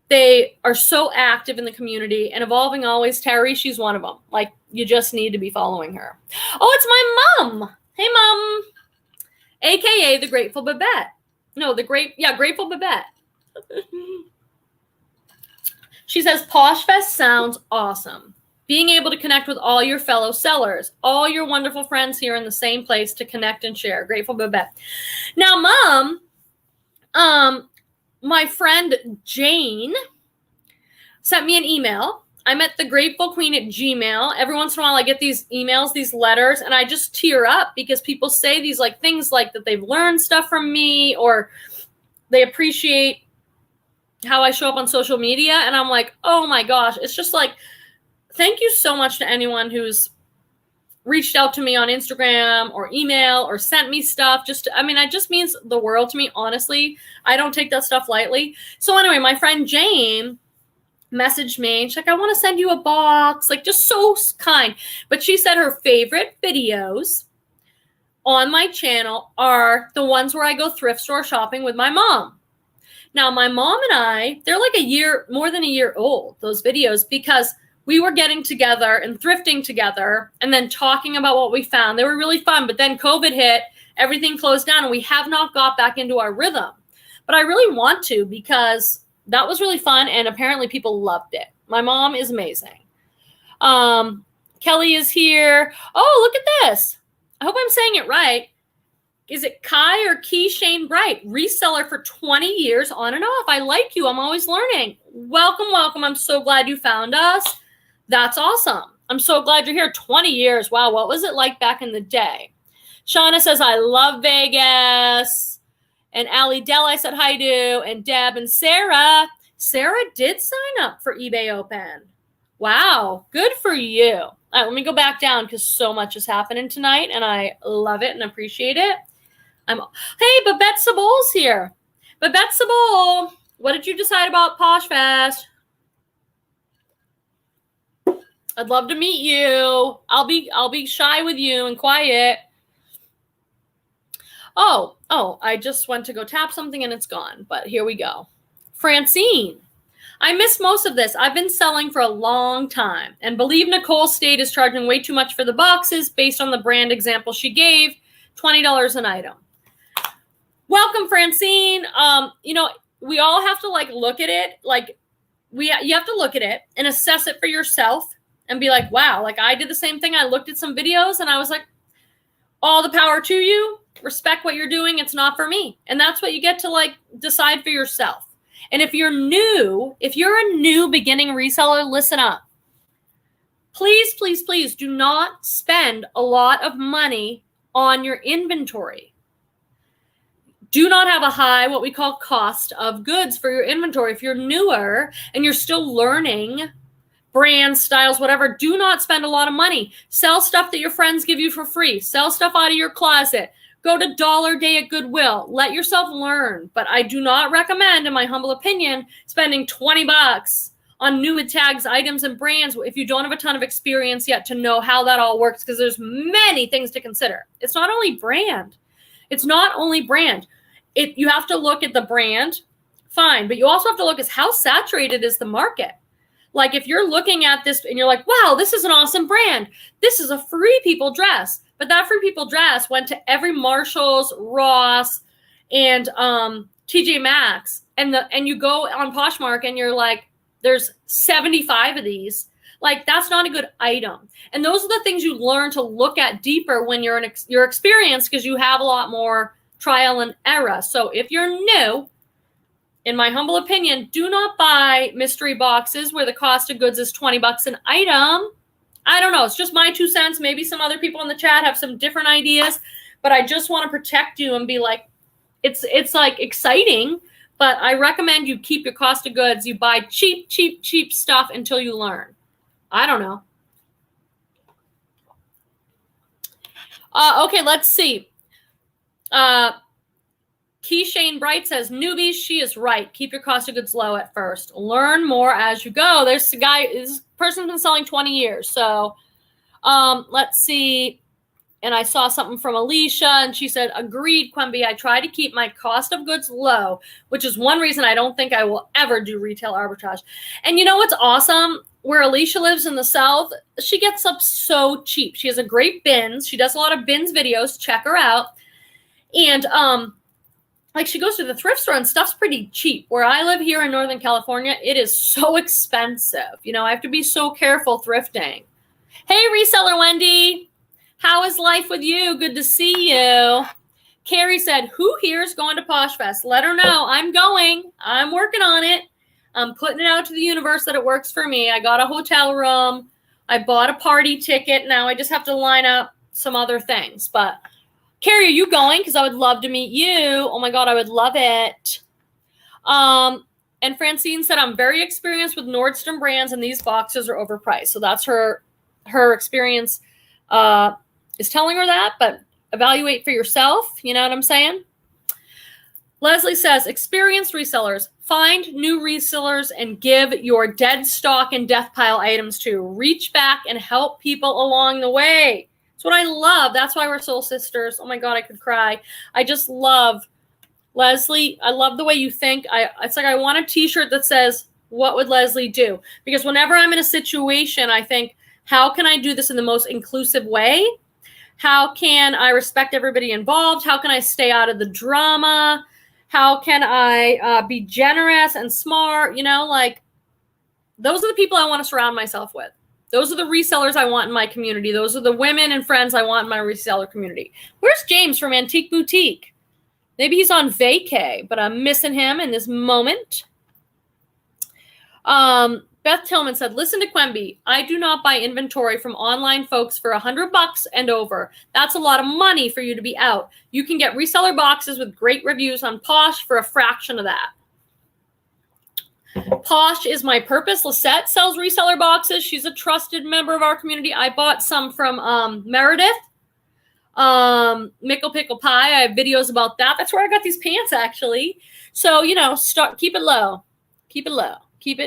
They are so active in the community, and Evolving Always, Terry, she's one of them. Like, you just need to be following her. Oh, it's my mom. Hey, Mom. AKA the Grateful Babette. No, Grateful Babette. She says, Posh Fest sounds awesome. Being able to connect with all your fellow sellers, all your wonderful friends here in the same place to connect and share. Grateful Babette. Now, Mom, my friend Jane sent me an email. I'm at the Grateful Queen at Gmail. Every once in a while I get these emails, these letters, and I just tear up because people say these like things like that they've learned stuff from me or they appreciate how I show up on social media. And I'm like, oh my gosh, it's just like, thank you so much to anyone who's reached out to me on Instagram or email or sent me stuff. It just means the world to me, honestly. I don't take that stuff lightly. So anyway, my friend Jane messaged me. She's like, I want to send you a box. Like, just so kind. But she said her favorite videos on my channel are the ones where I go thrift store shopping with my mom. Now, my mom and I, they're like more than a year old, those videos, because we were getting together and thrifting together and then talking about what we found. They were really fun, but then COVID hit, everything closed down, and we have not got back into our rhythm. But I really want to because that was really fun, and apparently people loved it. My mom is amazing. Kelly is here. Oh, look at this. I hope I'm saying it right. Is it Kai or Key Shane Bright? Reseller for 20 years on and off. I like you. I'm always learning. Welcome, welcome. I'm so glad you found us. That's awesome. I'm so glad you're here. 20 years. Wow, what was it like back in the day? Shauna says, I love Vegas. And Allie Dell, I said hi to. And Deb and Sarah. Sarah did sign up for eBay Open. Wow, good for you. All right, let me go back down because so much is happening tonight, and I love it and appreciate it. Hey, Babette Sabul's here. Babette Sabul, what did you decide about Posh Fest? I'd love to meet you. I'll be shy with you and quiet. Oh, I just went to go tap something and it's gone, but here we go. Francine, I missed most of this. I've been selling for a long time and believe Nicole State is charging way too much for the boxes based on the brand example she gave, $20 an item. Welcome, Francine. We all have to look at it. You have to look at it and assess it for yourself and be like, wow, I did the same thing. I looked at some videos and I was like, all the power to you. Respect what you're doing. It's not for me. And that's what you get to decide for yourself. And if you're a new beginning reseller, listen up. Please, please, please do not spend a lot of money on your inventory. Do not have a high, what we call cost of goods for your inventory. If you're newer and you're still learning brands, styles, whatever, do not spend a lot of money. Sell stuff that your friends give you for free. Sell stuff out of your closet. Go to Dollar Day at Goodwill. Let yourself learn. But I do not recommend, in my humble opinion, spending $20 on new tags, items, and brands if you don't have a ton of experience yet to know how that all works, because there's many things to consider. It's not only brand. You have to look at the brand, fine, but you also have to look at how saturated is the market. If you're looking at this and you're like, wow, this is an awesome brand. This is a Free People dress. But that Free People dress went to every Marshalls, Ross, and TJ Maxx. And you go on Poshmark and you're like, there's 75 of these. Like, that's not a good item. And those are the things you learn to look at deeper when you're experienced, because you have a lot more trial and error. So if you're new, in my humble opinion, do not buy mystery boxes where the cost of goods is $20 an item. I don't know. It's just my 2 cents. Maybe some other people in the chat have some different ideas, but I just want to protect you and be like, it's like exciting, but I recommend you keep your cost of goods. You buy cheap stuff until you learn. I don't know. Okay, let's see. Keyshane Bright says, newbies, she is right. Keep your cost of goods low at first. Learn more as you go. There's a guy, this person's been selling 20 years. So let's see. And I saw something from Alicia, and she said, agreed, Quimby. I try to keep my cost of goods low, which is one reason I don't think I will ever do retail arbitrage. And you know what's awesome? Where Alicia lives in the South, she gets up so cheap. She has a great bins. She does a lot of bins videos. Check her out. And like, she goes to the thrift store and stuff's pretty cheap. Where I live here in Northern California, it is so expensive. You know, I have to be so careful thrifting. Hey, reseller Wendy. How is life with you? Good to see you. Carrie said, who here is going to Posh Fest? Let her know. I'm going. I'm working on it. I'm putting it out to the universe that it works for me. I got a hotel room. I bought a party ticket. Now I just have to line up some other things. But Carrie, are you going? Because I would love to meet you. Oh my God, I would love it. And Francine said, I'm very experienced with Nordstrom brands, and these boxes are overpriced. So that's her experience is telling her that, but evaluate for yourself. You know what I'm saying? Leslie says, experienced resellers, find new resellers and give your dead stock and death pile items to. Reach back and help people along the way. That's what I love. That's why we're soul sisters. Oh my God, I could cry. I just love, Leslie, I love the way you think. It's like I want a t-shirt that says, what would Leslie do? Because whenever I'm in a situation, I think, how can I do this in the most inclusive way? How can I respect everybody involved? How can I stay out of the drama? How can I be generous and smart? You know, like, those are the people I want to surround myself with. Those are the resellers I want in my community. Those are the women and friends I want in my reseller community. Where's James from Antique Boutique? Maybe he's on vacay, but I'm missing him in this moment. Beth Tillman said, listen to Quemby. I do not buy inventory from online folks for $100 and over. That's a lot of money for you to be out. You can get reseller boxes with great reviews on Posh for a fraction of that. Posh is my purpose. Lisette sells reseller boxes. She's a trusted member of our community. I bought some from Meredith. Mickle Pickle Pie. I have videos about that. That's where I got these pants, actually. So, you know, keep it low. Keep it low. Keep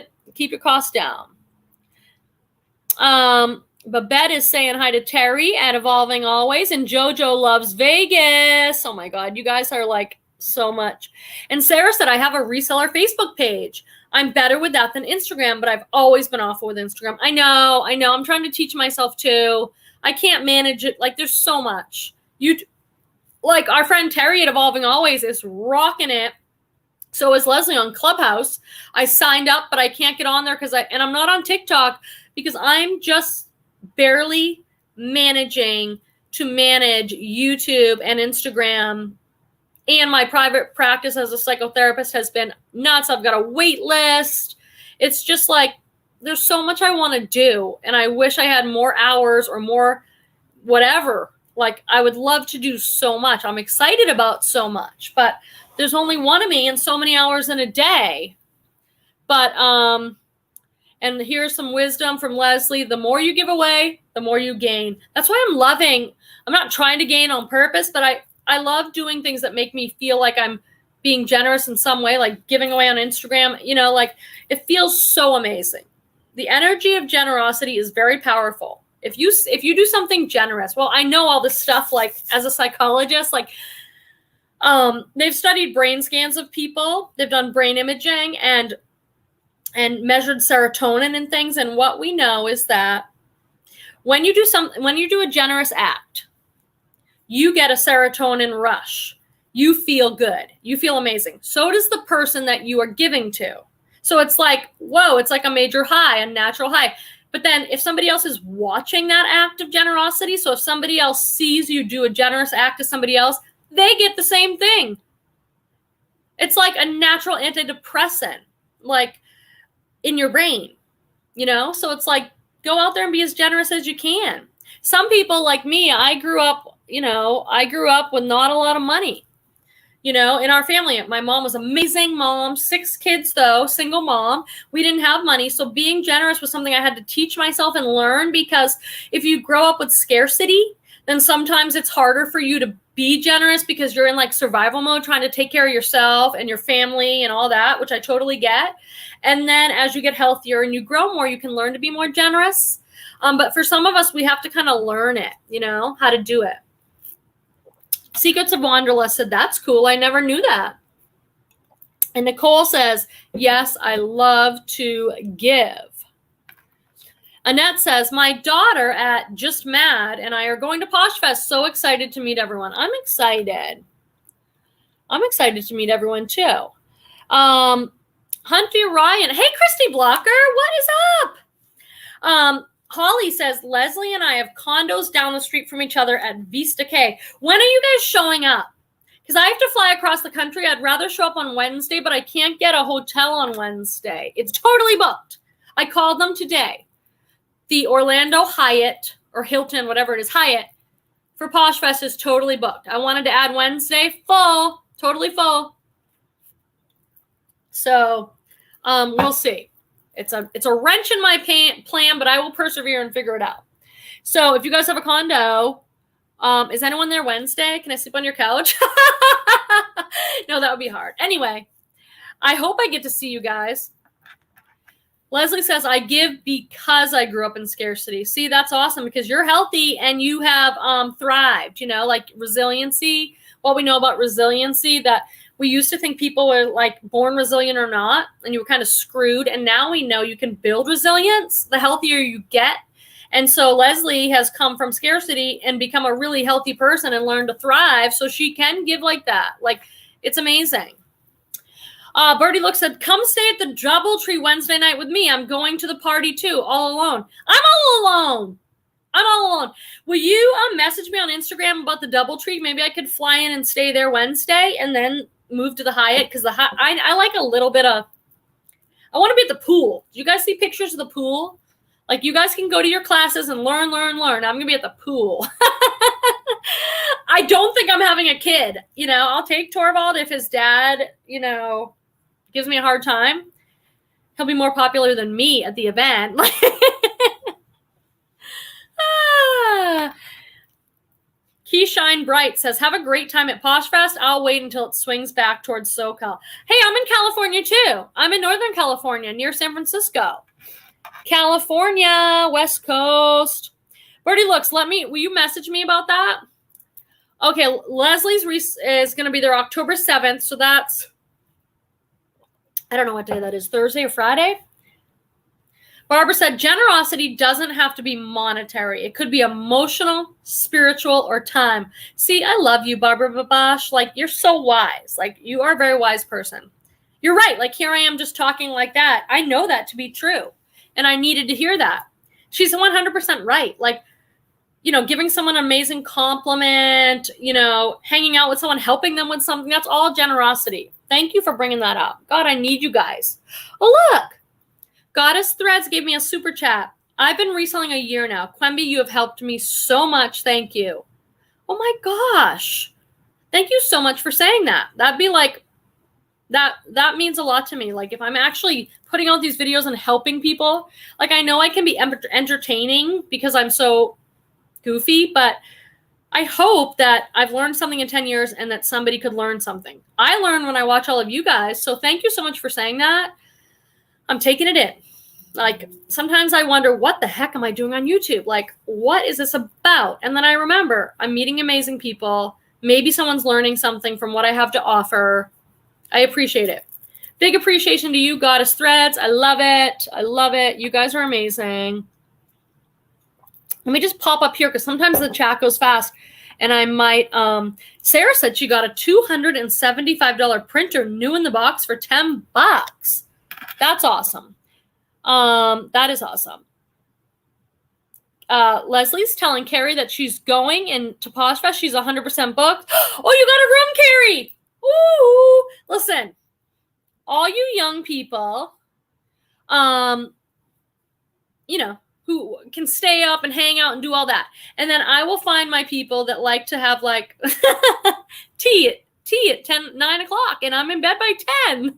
your costs down. Babette is saying hi to Terry at Evolving Always, and JoJo loves Vegas. Oh my God, you guys are like so much. And Sarah said, I have a reseller Facebook page. I'm better with that than Instagram, but I've always been awful with Instagram. I know. I'm trying to teach myself too. I can't manage it. Like, there's so much. Like our friend Terry at Evolving Always is rocking it. So is Leslie on Clubhouse. I signed up, but I can't get on there and I'm not on TikTok because I'm just barely managing to manage YouTube and Instagram. And my private practice as a psychotherapist has been nuts. I've got a wait list. It's just like, there's so much I want to do. And I wish I had more hours or more whatever. Like, I would love to do so much. I'm excited about so much, but there's only one of me and so many hours in a day. But, and here's some wisdom from Leslie. The more you give away, the more you gain. That's why I'm not trying to gain on purpose, but I love doing things that make me feel like I'm being generous in some way, like giving away on Instagram. You know, like, it feels so amazing. The energy of generosity is very powerful. If you do something generous, well, I know all this stuff, like, as a psychologist, like, they've studied brain scans of people. They've done brain imaging and measured serotonin and things. And what we know is that when you do a generous act, you get a serotonin rush. You feel good. You feel amazing. So does the person that you are giving to. So it's like, whoa, it's like a major high, a natural high. But then if somebody else is watching that act of generosity, so if somebody else sees you do a generous act to somebody else, they get the same thing. It's like a natural antidepressant, like in your brain, So it's like, go out there and be as generous as you can. Some people like me, I grew up with not a lot of money, in our family. My mom was an amazing mom, 6 kids though, single mom. We didn't have money. So being generous was something I had to teach myself and learn, because if you grow up with scarcity, then sometimes it's harder for you to be generous because you're in like survival mode, trying to take care of yourself and your family and all that, which I totally get. And then as you get healthier and you grow more, you can learn to be more generous. But for some of us, we have to kind of learn it, how to do it. Secrets of Wanderlust said, that's cool. I never knew that. And Nicole says, yes, I love to give. Annette says, my daughter at Just Mad and I are going to Posh Fest. So excited to meet everyone. I'm excited. I'm excited to meet everyone too. Hunter Ryan. Hey, Christy Blocker. What is up? Holly says, Leslie and I have condos down the street from each other at Vista K. When are you guys showing up? Because I have to fly across the country. I'd rather show up on Wednesday, but I can't get a hotel on Wednesday. It's totally booked. I called them today. The Orlando Hyatt or Hilton, whatever it is, Hyatt for Posh Fest is totally booked. I wanted to add Wednesday, full, totally full. So we'll see. It's a wrench in my plan, but I will persevere and figure it out. So if you guys have a condo, is anyone there Wednesday? Can I sleep on your couch? No, that would be hard. Anyway, I hope I get to see you guys. Leslie says, I give because I grew up in scarcity. See, that's awesome because you're healthy and you have thrived, like resiliency. What we know about resiliency, that we used to think people were like born resilient or not, and you were kind of screwed. And now we know you can build resilience the healthier you get. And so Leslie has come from scarcity and become a really healthy person and learned to thrive. So she can give like that. Like, it's amazing. Birdie looks at, come stay at the DoubleTree Wednesday night with me. I'm going to the party too, all alone. I'm all alone. Will you message me on Instagram about the DoubleTree? Maybe I could fly in and stay there Wednesday and then move to the Hyatt, because I like a little bit of, I want to be at the pool. Do you guys see pictures of the pool? Like, you guys can go to your classes and learn. I'm going to be at the pool. I don't think I'm having a kid. I'll take Torvald if his dad, gives me a hard time. He'll be more popular than me at the event. Key Shine Bright says, have a great time at Posh Fest. I'll wait until it swings back towards SoCal. Hey, I'm in California too. I'm in Northern California near San Francisco. California, West Coast. Birdie looks, will you message me about that? Okay, Leslie's is going to be there October 7th. So that's, I don't know what day that is, Thursday or Friday? Barbara said, generosity doesn't have to be monetary. It could be emotional, spiritual, or time. See, I love you, Barbara Babash. Like, you're so wise. Like, you are a very wise person. You're right. Like, here I am just talking like that. I know that to be true. And I needed to hear that. She's 100% right. Like, giving someone an amazing compliment, hanging out with someone, helping them with something, that's all generosity. Thank you for bringing that up. God, I need you guys. Oh, look. Goddess Threads gave me a super chat. I've been reselling a year now. Quemby, you have helped me so much. Thank you. Oh my gosh. Thank you so much for saying that. That'd be like, that means a lot to me. Like, if I'm actually putting out these videos and helping people, like, I know I can be entertaining because I'm so goofy, but I hope that I've learned something in 10 years and that somebody could learn something. I learn when I watch all of you guys. So thank you so much for saying that. I'm taking it in. Like, sometimes I wonder, what the heck am I doing on YouTube? Like, what is this about? And then I remember I'm meeting amazing people. Maybe someone's learning something from what I have to offer. I appreciate it. Big appreciation to you, Goddess Threads. I love it. I love it. You guys are amazing. Let me just pop up here because sometimes the chat goes fast. And I might, Sarah said she got a $275 printer new in the box for $10. That's awesome. That is awesome. Leslie's telling Carrie that she's going into Poshfest. She's 100% booked. Oh, you got a room, Carrie. Ooh, listen, all you young people, who can stay up and hang out and do all that. And then I will find my people that like to have like tea at 9 o'clock, and I'm in bed by 10.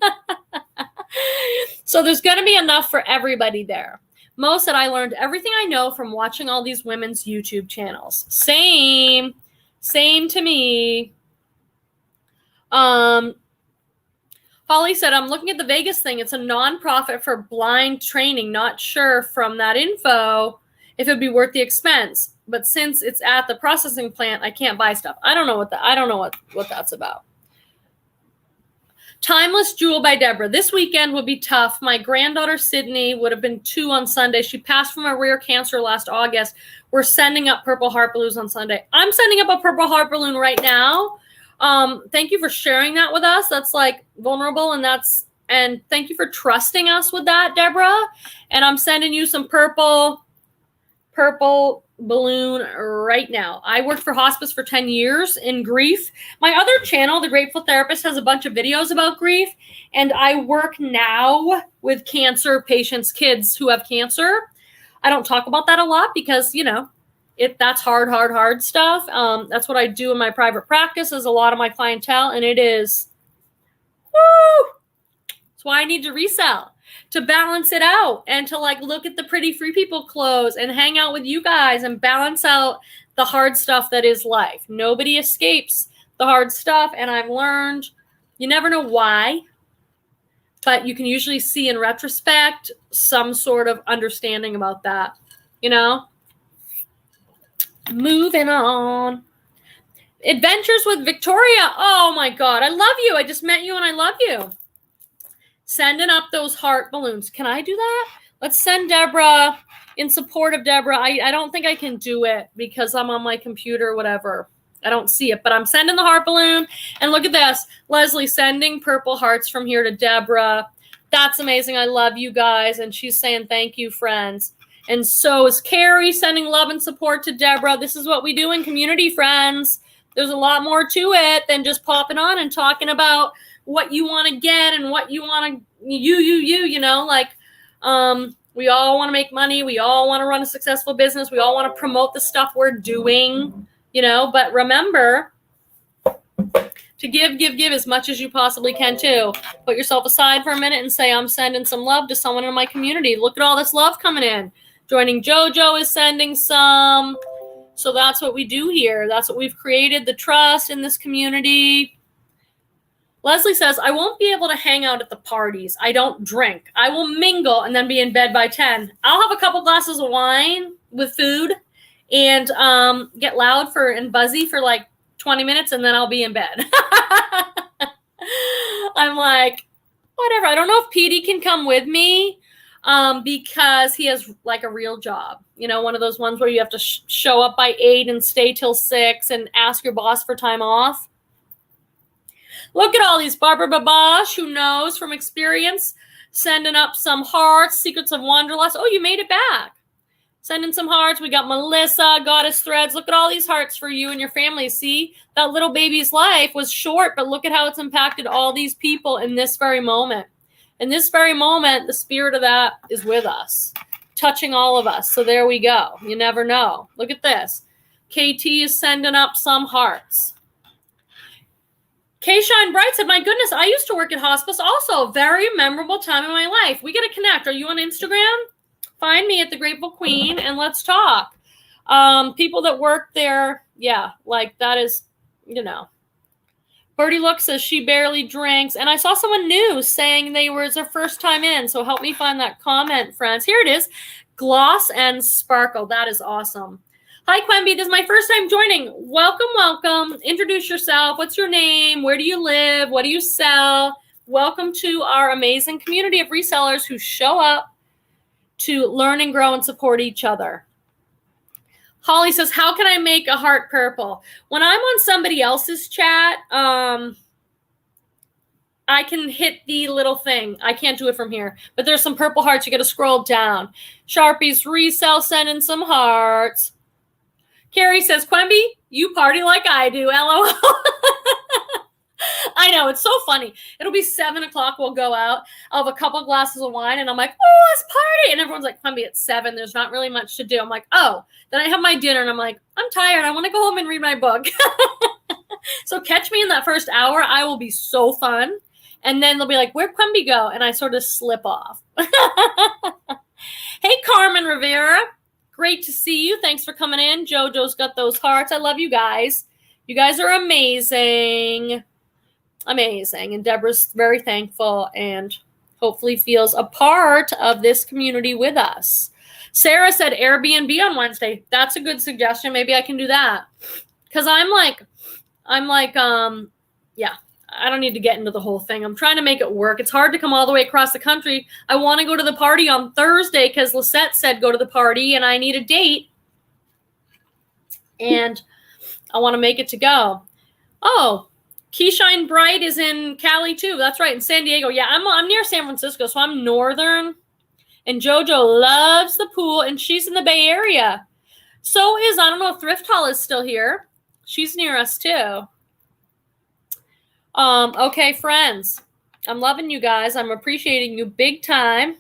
So there's going to be enough for everybody there. Mo said, I learned everything I know from watching all these women's YouTube channels. Same to me. Holly said, I'm looking at the Vegas thing. It's a nonprofit for blind training. Not sure from that info if it'd be worth the expense. But since it's at the processing plant, I can't buy stuff. I don't know what that's about. Timeless Jewel by Deborah. This weekend would be tough. My granddaughter Sydney would have been 2 on Sunday. She passed from a rare cancer last August. We're sending up purple heart balloons on Sunday. I'm sending up a purple heart balloon right now. Thank you for sharing that with us. That's like vulnerable, and thank you for trusting us with that, Deborah. And I'm sending you some purple balloon right now. I worked for hospice for 10 years in grief. My other channel, The Grateful Therapist, has a bunch of videos about grief, and I work now with cancer patients, kids who have cancer. I don't talk about that a lot because, that's hard stuff. That's what I do in my private practice, is a lot of my clientele, and it is, woo! That's why I need to resell, to balance it out, and to look at the pretty free people clothes and hang out with you guys and balance out the hard stuff that is life. Nobody escapes the hard stuff, and I've learned you never know why, but you can usually see in retrospect some sort of understanding about that, Moving on. Adventures with Victoria. Oh my God, I love you. I just met you and I love you. Sending up those heart balloons. Can I do that? Let's send Deborah in support of Deborah. I don't think I can do it because I'm on my computer or whatever. I don't see it, but I'm sending the heart balloon. And look at this. Leslie sending purple hearts from here to Deborah. That's amazing. I love you guys. And she's saying, thank you, friends. And so is Carrie sending love and support to Deborah. This is what we do in community, friends. There's a lot more to it than just popping on and talking about what you want to get and what you want to, we all want to make money. We all want to run a successful business. We all want to promote the stuff we're doing, but remember to give as much as you possibly can too. Put yourself aside for a minute and say, I'm sending some love to someone in my community. Look at all this love coming in. Joining JoJo is sending some. So that's what we do here. That's what we've created, the trust in this community. Leslie says, I won't be able to hang out at the parties. I don't drink. I will mingle and then be in bed by 10. I'll have a couple glasses of wine with food and get loud and buzzy for 20 minutes, and then I'll be in bed. I'm like, whatever. I don't know if Petey can come with me because he has a real job. One of those ones where you have to show up by 8 and stay till 6 and ask your boss for time off. Look at all these. Barbara Babash, who knows from experience, sending up some hearts. Secrets of Wanderlust. Oh, you made it back. Sending some hearts. We got Melissa, Goddess Threads. Look at all these hearts for you and your family. See, that little baby's life was short, but look at how it's impacted all these people in this very moment. In this very moment, the spirit of that is with us, touching all of us. So there we go. You never know. Look at this. KT is sending up some hearts. K-Shine Bright said, my goodness, I used to work at hospice also. A very memorable time in my life. We got to connect. Are you on Instagram? Find me at The Grateful Queen and let's talk. People that work there, yeah, that is, Birdie Look says she barely drinks. And I saw someone new saying it's their first time in. So help me find that comment, friends. Here it is. Gloss and Sparkle. That is awesome. Hi, Quemby. This is my first time joining. Welcome, welcome. Introduce yourself. What's your name? Where do you live? What do you sell? Welcome to our amazing community of resellers who show up to learn and grow and support each other. Holly says, how can I make a heart purple? When I'm on somebody else's chat, I I can hit the little thing. I can't do it from here. But there's some purple hearts. You got to scroll down. Sharpies Resell sending some hearts. Carrie says, Quemby, you party like I do. LOL. I know. It's so funny. It'll be 7 o'clock. We'll go out. I'll have a couple glasses of wine. And I'm like, oh, let's party. And everyone's like, Quemby, it's 7. There's not really much to do. I'm like, oh. Then I have my dinner. And I'm like, I'm tired. I want to go home and read my book. So catch me in that first hour. I will be so fun. And then they'll be like, where'd Quemby go? And I sort of slip off. Hey, Carmen Rivera. Great to see you. Thanks for coming in. JoJo's got those hearts. I love you guys. You guys are amazing. Amazing. And Deborah's very thankful and hopefully feels a part of this community with us. Sarah said Airbnb on Wednesday. That's a good suggestion. Maybe I can do that. Because yeah. I don't need to get into the whole thing. I'm trying to make it work. It's hard to come all the way across the country. I want to go to the party on Thursday because Lisette said go to the party and I need a date. And I want to make it to go. Oh, Keyshine Bright is in Cali too. That's right, in San Diego. Yeah, I'm near San Francisco, so I'm northern. And JoJo loves the pool, and she's in the Bay Area. So is, I don't know if Thrift Haul is still here. She's near us too. Okay, friends. I'm loving you guys. I'm appreciating you big time.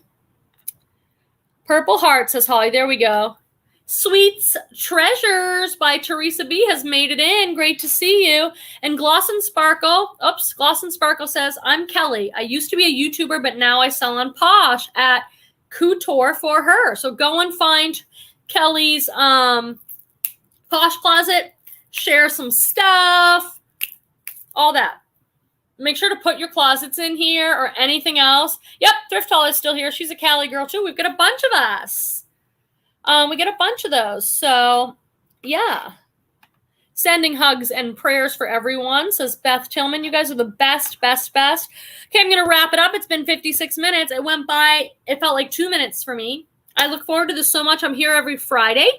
Purple Heart, says Holly. There we go. Sweets Treasures by Teresa B has made it in. Great to see you. And Gloss and Sparkle. Oops, Gloss and Sparkle says, I'm Kelly. I used to be a YouTuber, but now I sell on Posh at Couture for her. So go and find Kelly's Posh Closet. Share some stuff. All that. Make sure to put your closets in here or anything else. Yep, Thrift Haul is still here. She's a Cali girl, too. We've got a bunch of us. We get a bunch of those. So, yeah. Sending hugs and prayers for everyone, says Beth Tillman. You guys are the best, best, best. Okay, I'm going to wrap it up. It's been 56 minutes. It went by. It felt like 2 minutes for me. I look forward to this so much. I'm here every Friday.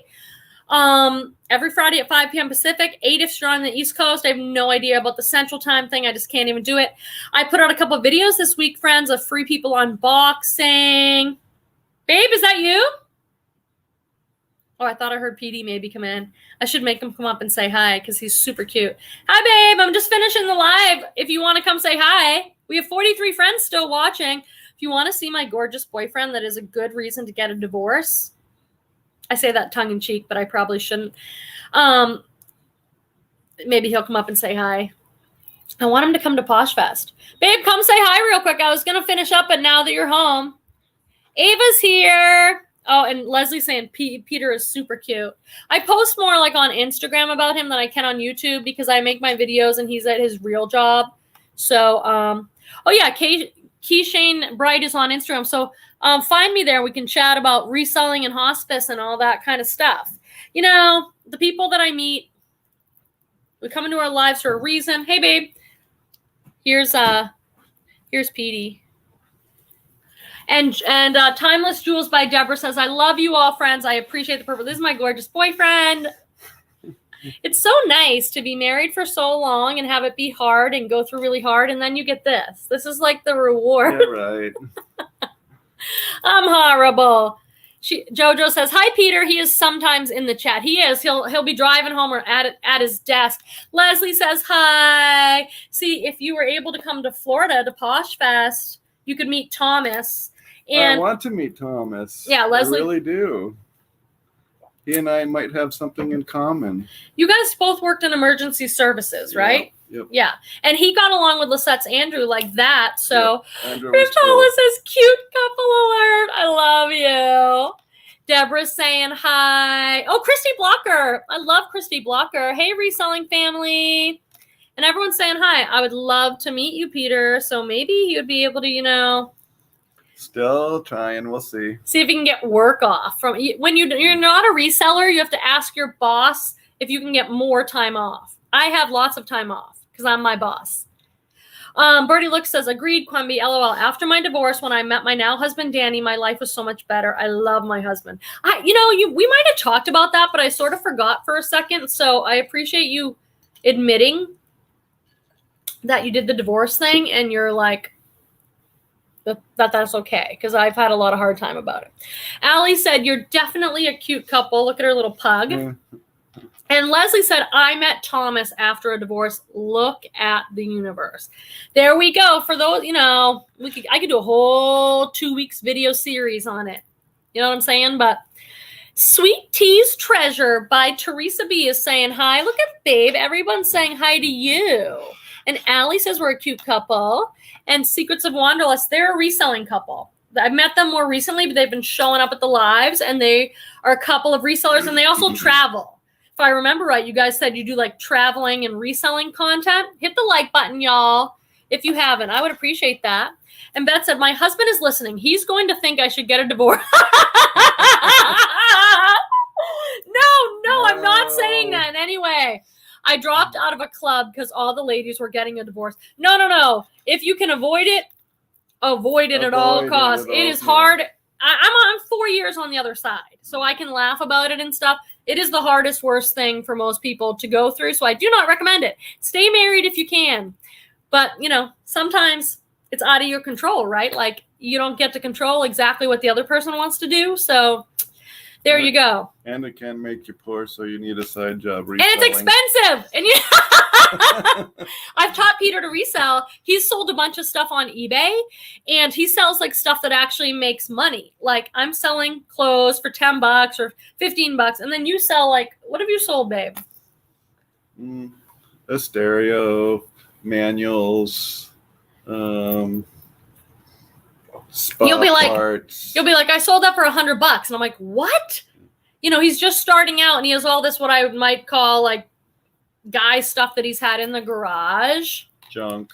Every Friday at 5 p.m. Pacific, 8 if you're on the East Coast. I have no idea about the Central Time thing. I just can't even do it. I put out a couple of videos this week, friends, of free people unboxing. Babe, is that you? Oh, I thought I heard PD maybe come in. I should make him come up and say hi because he's super cute. Hi, babe. I'm just finishing the live. If you want to come say hi. We have 43 friends still watching. If you want to see my gorgeous boyfriend, that is a good reason to get a divorce. I say that tongue in cheek, but I probably shouldn't. Maybe he'll come up and say hi. I want him to come to Posh Fest. Babe, come say hi real quick. I was going to finish up, but now that you're home. Ava's here. Oh, and Leslie's saying Peter is super cute. I post more like on Instagram about him than I can on YouTube because I make my videos and he's at his real job. So, oh yeah, Keyshane Bright is on Instagram. So find me there. We can chat about reselling and hospice and all that kind of stuff. You know, the people that I meet, we come into our lives for a reason. Hey, babe. Here's Petey. And Timeless Jewels by Deborah says, I love you all, friends. I appreciate the purpose. This is my gorgeous boyfriend. It's so nice to be married for so long and have it be hard and go through really hard. And then you get this. This is like the reward. Yeah, right. I'm horrible. Jojo says, hi, Peter. He is sometimes in the chat. He is. He'll be driving home or at his desk. Leslie says, hi. See, if you were able to come to Florida to Posh Fest, you could meet Thomas. And I want to meet Thomas. Yeah, Leslie. I really do. He and I might have something in common. You guys both worked in emergency services, right? Yep. Yeah. And he got along with Lisette's Andrew like that. So, yep. Thrift Hauls says, cute couple alert. I love you. Deborah's saying hi. Oh, Christy Blocker. I love Christy Blocker. Hey, reselling family. And everyone's saying hi. I would love to meet you, Peter. So maybe he would be able to, you know. Still trying. We'll see. See if you can get work off. When you're not a reseller, you have to ask your boss if you can get more time off. I have lots of time off because I'm my boss. Birdie Looks says, agreed, Quemby, LOL. After my divorce, when I met my now husband, Danny, my life was so much better. I love my husband. We might have talked about that, but I sort of forgot for a second. So I appreciate you admitting that you did the divorce thing and you're like, that's okay, because I've had a lot of hard time about it. Allie said, you're definitely a cute couple. Look at her little pug. And Leslie said, I met Thomas after a divorce. Look at the universe. There we go. For those, you know, I could do a whole 2 weeks video series on it. You know what I'm saying? But Sweet Tea's Treasure by Teresa B is saying hi. Look at babe. Everyone's saying hi to you. And Allie says we're a cute couple. And Secrets of Wanderlust, they're a reselling couple. I've met them more recently, but they've been showing up at the lives, and they are a couple of resellers, and they also travel. If I remember right, you guys said you do like traveling and reselling content. Hit the like button, y'all, if you haven't. I would appreciate that. And Beth said, my husband is listening. He's going to think I should get a divorce. No, I'm not saying that in any way. I dropped out of a club because all the ladies were getting a divorce. No. If you can avoid it at all costs. It is hard. I'm 4 years on the other side, so I can laugh about it and stuff. It is the hardest, worst thing for most people to go through, so I do not recommend it. Stay married if you can. But, you know, sometimes it's out of your control, right? Like, you don't get to control exactly what the other person wants to do, so there you go. And it can make you poor, so you need a side job reselling. And it's expensive. And I've taught Peter to resell. He's sold a bunch of stuff on eBay, and he sells like stuff that actually makes money. Like, I'm selling clothes for $10 or $15, and then you sell like, what have you sold, babe? A stereo, manuals, spot You'll be like, parts. I sold that for $100, and I'm like, what? You know, he's just starting out, and he has all this what I might call like guy stuff that he's had in the garage. Junk,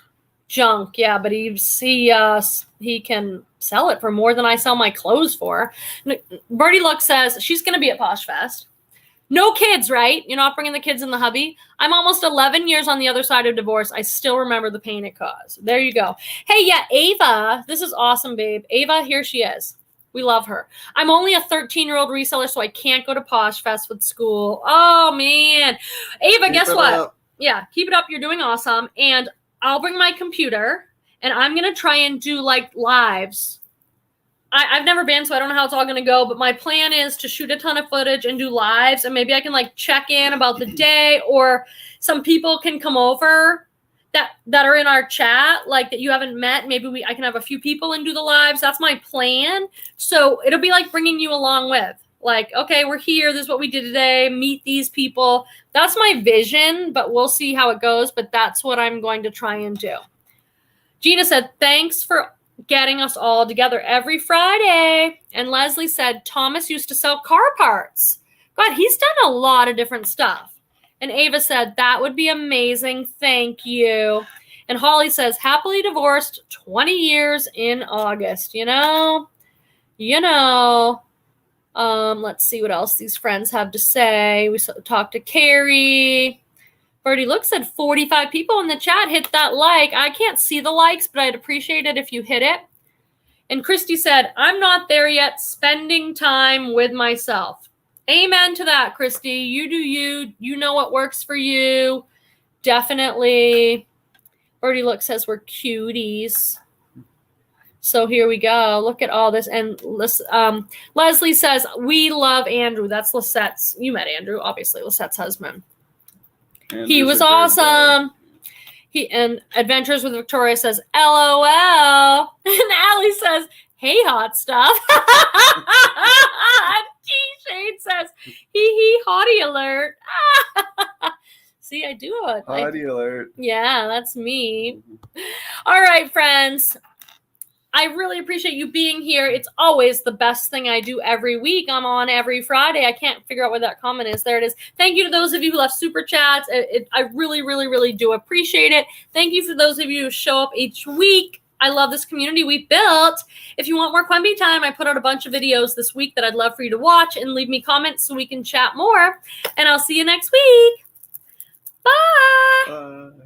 yeah, but he can sell it for more than I sell my clothes for. Birdie Luck says she's going to be at Posh Fest. No kids, right? You're not bringing the kids in the hubby. I'm almost 11 years on the other side of divorce. I still remember the pain it caused. There you go. Hey, yeah, Ava. This is awesome, babe. Ava, here she is. We love her. I'm only a 13-year-old reseller, so I can't go to Posh Fest with school. Oh, man. Ava, guess what? Yeah, keep it up. You're doing awesome. And I'll bring my computer, and I'm going to try and do, like, lives. I've never been, so I don't know how it's all going to go, but my plan is to shoot a ton of footage and do lives, and maybe I can, like, check in about the day, or some people can come over that are in our chat, like, that you haven't met. Maybe I can have a few people and do the lives. That's my plan. So it'll be like bringing you along with, like, okay, we're here. This is what we did today. Meet these people. That's my vision, but we'll see how it goes. But that's what I'm going to try and do. Gina said, thanks for getting us all together every Friday. And Leslie said, Thomas used to sell car parts. God, he's done a lot of different stuff. And Ava said, that would be amazing. Thank you. And Holly says, happily divorced 20 years in August. You know. Let's see what else these friends have to say. We talked to Carrie. Birdie Look said 45 people in the chat. Hit that like. I can't see the likes, but I'd appreciate it if you hit it. And Christy said, I'm not there yet. Spending time with myself. Amen to that, Christy. You do you. You know what works for you. Definitely. Birdie Look says we're cuties. So here we go. Look at all this. And Leslie says, we love Andrew. That's Lisette's. You met Andrew, obviously, Lisette's husband. Andrew's he was awesome. And Adventures with Victoria says, LOL. And Allie says, hey, hot stuff. T-Shade says, hee, hottie alert. See, I do it. Hottie alert. Yeah, that's me. All right, friends. I really appreciate you being here. It's always the best thing I do every week. I'm on every Friday. I can't figure out where that comment is. There it is. Thank you to those of you who left super chats. I really, really, really do appreciate it. Thank you for those of you who show up each week. I love this community we built. If you want more Quemby time, I put out a bunch of videos this week that I'd love for you to watch, and leave me comments so we can chat more. And I'll see you next week. Bye. Bye.